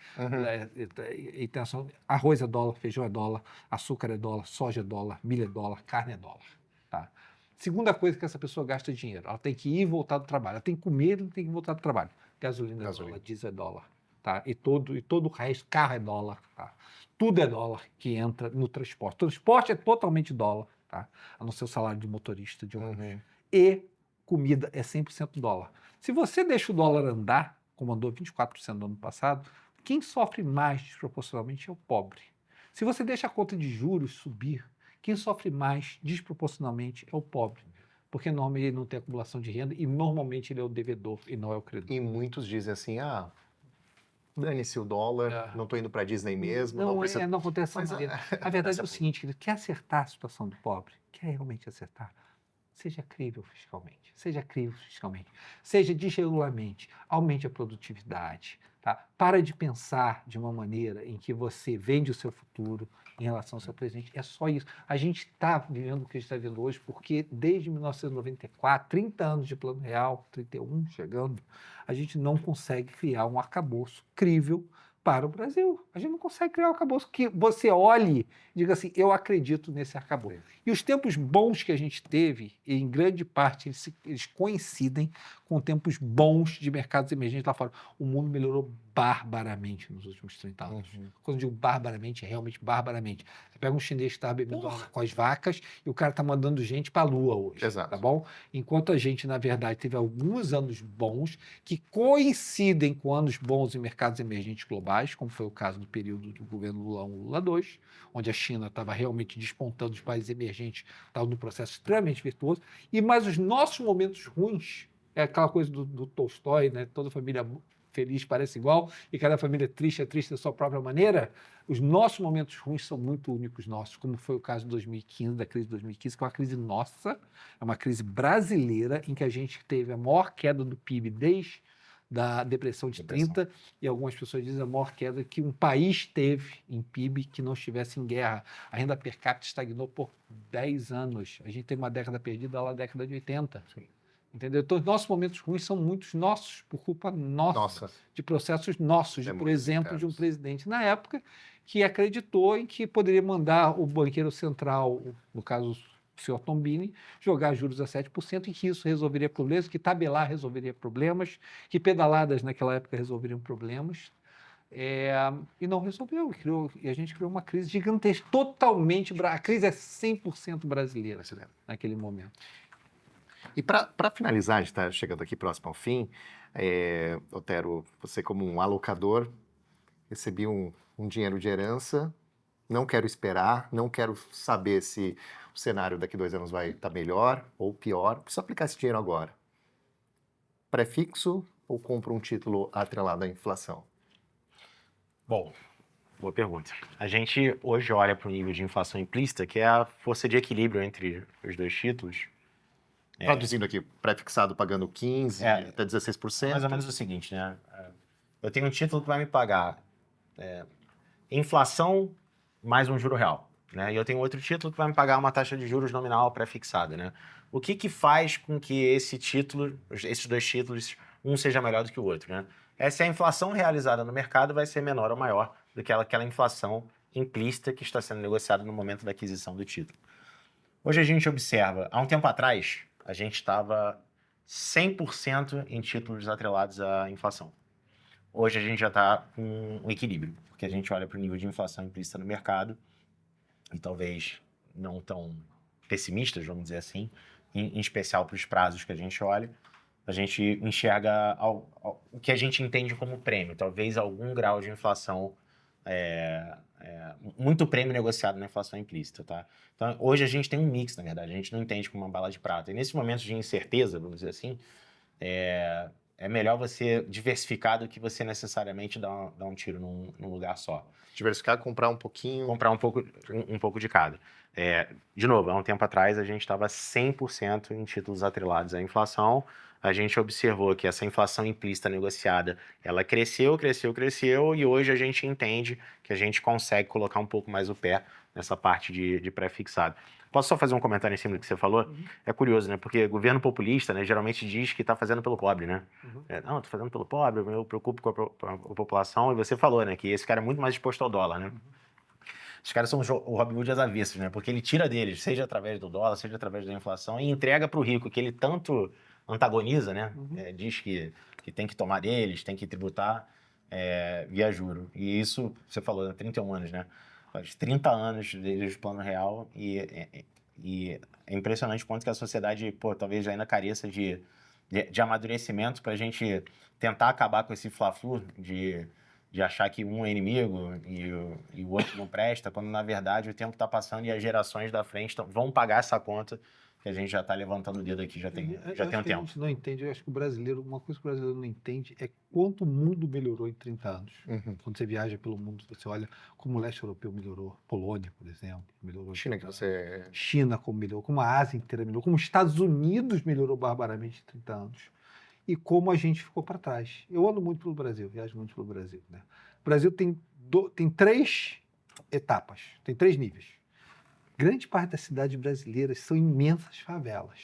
Arroz é dólar, feijão é dólar, açúcar é dólar, soja é dólar, milho é dólar, carne é dólar. Tá? Segunda coisa que essa pessoa gasta dinheiro, ela tem que ir e voltar do trabalho, ela tem que comer e tem que voltar do trabalho. Gasolina é dólar, diesel é dólar, tá? E todo o resto, carro é dólar, tá? Tudo é dólar que entra no transporte. O transporte é totalmente dólar, tá? A não ser o salário de motorista de ônibus. E comida é 100% dólar. Se você deixa o dólar andar, como andou 24% no ano passado, quem sofre mais desproporcionalmente é o pobre. Se você deixa a conta de juros subir, quem sofre mais desproporcionalmente é o pobre. Porque normalmente ele não tem acumulação de renda e normalmente ele é o devedor e não é o credor. E muitos dizem assim, dane-se o dólar, não estou indo para Disney mesmo. Não acontece dessa maneira. A verdade é o seguinte, querido, quer acertar a situação do pobre? Quer realmente acertar? Seja crível fiscalmente, seja desregularmente, aumente a produtividade, tá? Para de pensar de uma maneira em que você vende o seu futuro em relação ao seu presente. É só isso. A gente está vivendo o que a gente está vivendo hoje porque desde 1994, 30 anos de Plano Real, 31 chegando, a gente não consegue criar um arcabouço crível para o Brasil. A gente não consegue criar um arcabouço que você olhe e diga assim, eu acredito nesse arcabouço. E os tempos bons que a gente teve, em grande parte, eles coincidem com tempos bons de mercados emergentes lá fora. O mundo melhorou barbaramente nos últimos 30 anos. Quando eu digo barbaramente, é realmente barbaramente. Você pega um chinês que está bebendo água com as vacas e o cara está mandando gente para a Lua hoje. Exato. Tá bom? Enquanto a gente, na verdade, teve alguns anos bons que coincidem com anos bons em mercados emergentes globais, como foi o caso do período do governo Lula 1, Lula 2, onde a China estava realmente despontando, os países emergentes estavam num processo extremamente virtuoso, mas os nossos momentos ruins, é aquela coisa do Tolstói, né? Toda família feliz parece igual e cada família é triste da sua própria maneira. Os nossos momentos ruins são muito únicos nossos, como foi o caso de 2015, da crise de 2015, que é uma crise nossa, é uma crise brasileira em que a gente teve a maior queda do PIB desde da depressão de 30, e algumas pessoas dizem a maior queda que um país teve em PIB que não estivesse em guerra. A renda per capita estagnou por 10 anos. A gente teve uma década perdida lá na década de 80. Sim. Entendeu? Então, os nossos momentos ruins são muitos nossos, por culpa nossa. De processos nossos, por exemplo, de um presidente na época que acreditou em que poderia mandar o banqueiro central, no caso o senhor Tombini, jogar juros a 7% e que isso resolveria problemas, que tabelar resolveria problemas, que pedaladas naquela época resolveriam problemas. E não resolveu. E a gente criou uma crise gigantesca, totalmente... A crise é 100% brasileira naquele momento. E para finalizar, a gente está chegando aqui próximo ao fim, Otero, você como um alocador, recebi um dinheiro de herança, não quero esperar, não quero saber se o cenário daqui 2 anos vai estar melhor ou pior, preciso aplicar esse dinheiro agora. Pré-fixo ou compro um título atrelado à inflação? Bom, boa pergunta. A gente hoje olha para o nível de inflação implícita, que é a força de equilíbrio entre os dois títulos. Traduzindo aqui, pré-fixado pagando 15% até 16%. Mais ou menos o seguinte, né? Eu tenho um título que vai me pagar inflação mais um juro real, né? E eu tenho outro título que vai me pagar uma taxa de juros nominal pré-fixada, né? O que faz com que esses dois títulos, um seja melhor do que o outro, né? Se a inflação realizada no mercado vai ser menor ou maior do que aquela inflação implícita que está sendo negociada no momento da aquisição do título. Hoje a gente observa, há um tempo atrás, a gente estava 100% em títulos atrelados à inflação. Hoje a gente já está com um equilíbrio, porque a gente olha para o nível de inflação implícita no mercado, e talvez não tão pessimistas, vamos dizer assim, em especial para os prazos que a gente olha, a gente enxerga o que a gente entende como prêmio, talvez algum grau de inflação, muito prêmio negociado na inflação implícita, tá? Então, hoje a gente tem um mix, na verdade, a gente não entende como uma bala de prata. E nesse momento de incerteza, vamos dizer assim, é melhor você diversificar do que você necessariamente dar um tiro num lugar só. Diversificar, comprar um pouquinho. Comprar um pouco de cada. De novo, há um tempo atrás a gente estava 100% em títulos atrelados à inflação. A gente observou que essa inflação implícita negociada, ela cresceu, e hoje a gente entende que a gente consegue colocar um pouco mais o pé nessa parte de pré-fixado. Posso só fazer um comentário em cima do que você falou? Uhum. É curioso, né? Porque governo populista, né, geralmente diz que está fazendo pelo pobre, né? Uhum. Não, estou fazendo pelo pobre, eu me preocupo com a população. E você falou, né, que esse cara é muito mais exposto ao dólar, né? Uhum. Os caras são o Robin Hood às avessas, né? Porque ele tira deles, seja através do dólar, seja através da inflação, e entrega para o rico, que ele tanto antagoniza, né? Uhum. Diz que tem que tomar deles, tem que tributar via juro. E isso, você falou, há 31 anos, né? Faz 30 anos desde o Plano Real e é impressionante o quanto que a sociedade, talvez ainda careça de amadurecimento para a gente tentar acabar com esse fla-flu de achar que um é inimigo e o outro não presta, quando na verdade o tempo está passando e as gerações da frente vão pagar essa conta que a gente já está levantando o dedo aqui, já tem um tempo. A gente não entende, eu acho que uma coisa que o brasileiro não entende é quanto o mundo melhorou em 30 anos. Uhum. Quando você viaja pelo mundo, você olha como o leste europeu melhorou, Polônia, por exemplo, melhorou. China como melhorou, como a Ásia inteira melhorou, como os Estados Unidos melhorou barbaramente em 30 anos. E como a gente ficou para trás. Eu ando muito pelo Brasil, viajo muito pelo Brasil, né? O Brasil tem 3 etapas, tem 3 níveis. Grande parte das cidades brasileiras são imensas favelas.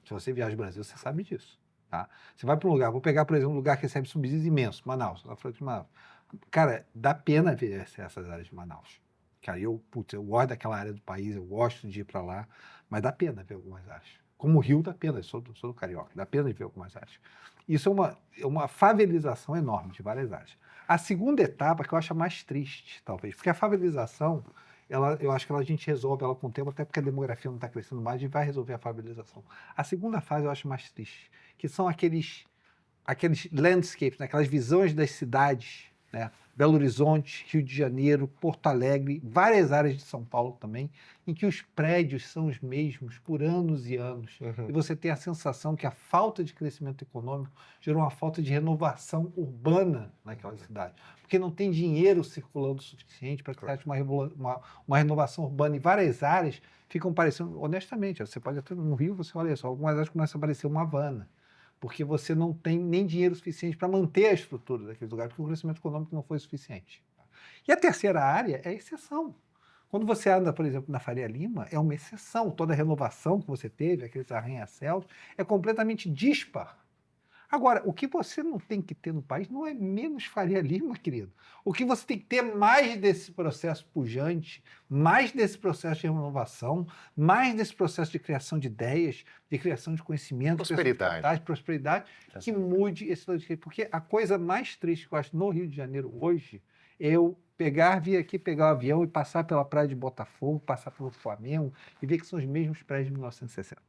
Se você viaja no Brasil, você sabe disso. Tá? Você vai para um lugar, vou pegar, por exemplo, um lugar que recebe subsídios imensos, Manaus. Cara, dá pena ver essas áreas de Manaus. Cara, eu gosto daquela área do país, eu gosto de ir para lá, mas dá pena ver algumas áreas. Como o Rio, dá pena, eu sou do Carioca, dá pena de ver algumas áreas. Isso é uma favelização enorme de várias áreas. A segunda etapa, que eu acho a mais triste, talvez, porque a favelização, eu acho que a gente resolve ela com o tempo, até porque a demografia não está crescendo mais, a gente vai resolver a favelização. A segunda fase eu acho mais triste, que são aqueles landscapes, né, aquelas visões das cidades, né, Belo Horizonte, Rio de Janeiro, Porto Alegre, várias áreas de São Paulo também, em que os prédios são os mesmos por anos e anos. Uhum. E você tem a sensação que a falta de crescimento econômico gerou uma falta de renovação urbana naquela cidade. Porque não tem dinheiro circulando o suficiente para que você ache uma renovação urbana. E várias áreas ficam parecendo, honestamente, você pode até no Rio, você olha só, algumas áreas começam a parecer uma Havana. Porque você não tem nem dinheiro suficiente para manter a estrutura daquele lugar, porque o crescimento econômico não foi suficiente. E a terceira área é a exceção. Quando você anda, por exemplo, na Faria Lima, é uma exceção. Toda a renovação que você teve, aqueles arranha-céus, é completamente dispar. Agora, o que você não tem que ter no país não é menos Faria Lima, querido. O que você tem que ter mais desse processo pujante, mais desse processo de renovação, mais desse processo de criação de ideias, de criação de conhecimento, prosperidade, que mude esse landscape. Porque a coisa mais triste que eu acho no Rio de Janeiro hoje é eu vir aqui, pegar o avião e passar pela praia de Botafogo, passar pelo Flamengo e ver que são os mesmos prédios de 1960.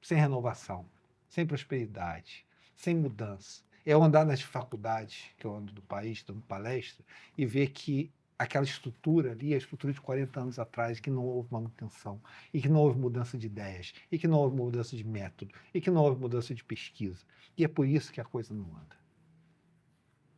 sem renovação, sem prosperidade, sem mudança. É eu andar nas faculdades, que eu ando do país, dando palestra, e ver que aquela estrutura ali, a estrutura de 40 anos atrás, que não houve manutenção, e que não houve mudança de ideias, e que não houve mudança de método, e que não houve mudança de pesquisa. E é por isso que a coisa não anda.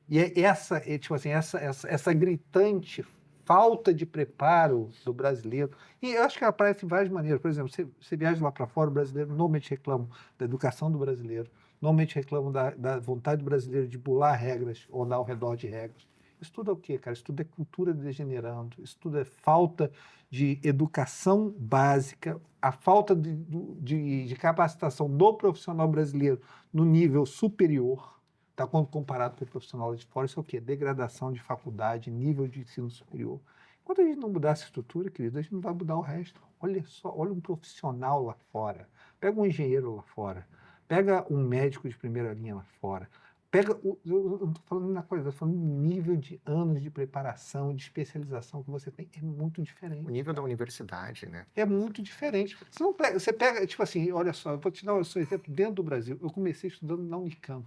E é essa gritante falta de preparo do brasileiro. E eu acho que ela aparece de várias maneiras. Por exemplo, você viaja lá para fora, o brasileiro normalmente reclama da educação do brasileiro, normalmente reclamam da vontade do brasileiro de bular regras ou andar ao redor de regras. Isso tudo é o quê, cara? Isso tudo é cultura degenerando, isso tudo é falta de educação básica, a falta de capacitação do profissional brasileiro no nível superior, tá? Quando comparado com o profissional de fora, isso é o quê? Degradação de faculdade, nível de ensino superior. Enquanto a gente não mudar essa estrutura, querido, a gente não vai mudar o resto. Olha só, olha um profissional lá fora, pega um engenheiro lá fora, pega um médico de primeira linha lá fora, pega, eu não estou falando na coisa, eu estou falando no nível de anos de preparação, de especialização que você tem, é muito diferente. O nível da universidade, né? É muito diferente. Você pega, tipo assim, olha só, eu vou te dar um exemplo dentro do Brasil. Eu comecei estudando na Unicamp.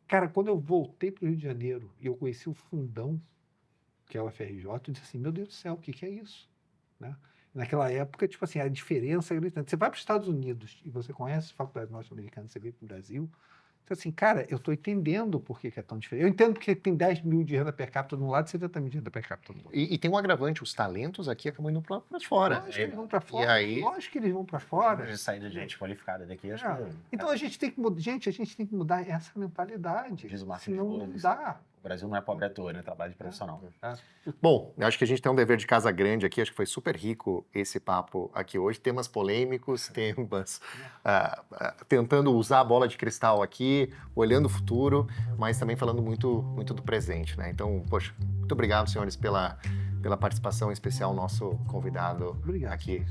Cara, quando eu voltei para o Rio de Janeiro e eu conheci o Fundão, que é o FRJ, eu disse assim, meu Deus do céu, o que é isso? Né? Naquela época, tipo assim, a diferença é gritante. Você vai para os Estados Unidos e você conhece a faculdade norte-americana, você veio para o Brasil, então assim, cara, eu estou entendendo por que é tão diferente. Eu entendo porque tem 10 mil de renda per capita de um lado e 70 mil de renda per capita do outro. E tem um agravante, os talentos aqui acabam indo para fora. Lógico que eles vão para fora. E aí... Lógico que eles vão para fora. De saída de gente qualificada daqui, acho que... Então a gente tem que mudar, a gente tem que mudar essa mentalidade. Diz o Marcos Senão Boas, não dá. O Brasil não é pobre à toa, né? Trabalho de profissional. Bom, eu acho que a gente tem um dever de casa grande aqui, acho que foi super rico esse papo aqui hoje, temas polêmicos, temas tentando usar a bola de cristal aqui, olhando o futuro, mas também falando muito, muito do presente, né? Então, poxa, muito obrigado, senhores, pela participação especial, nosso convidado Obrigado. Aqui.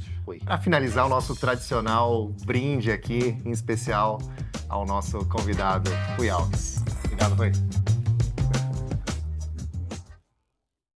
Para finalizar o nosso tradicional brinde aqui, em especial ao nosso convidado, Rui Alves. Obrigado, Rui.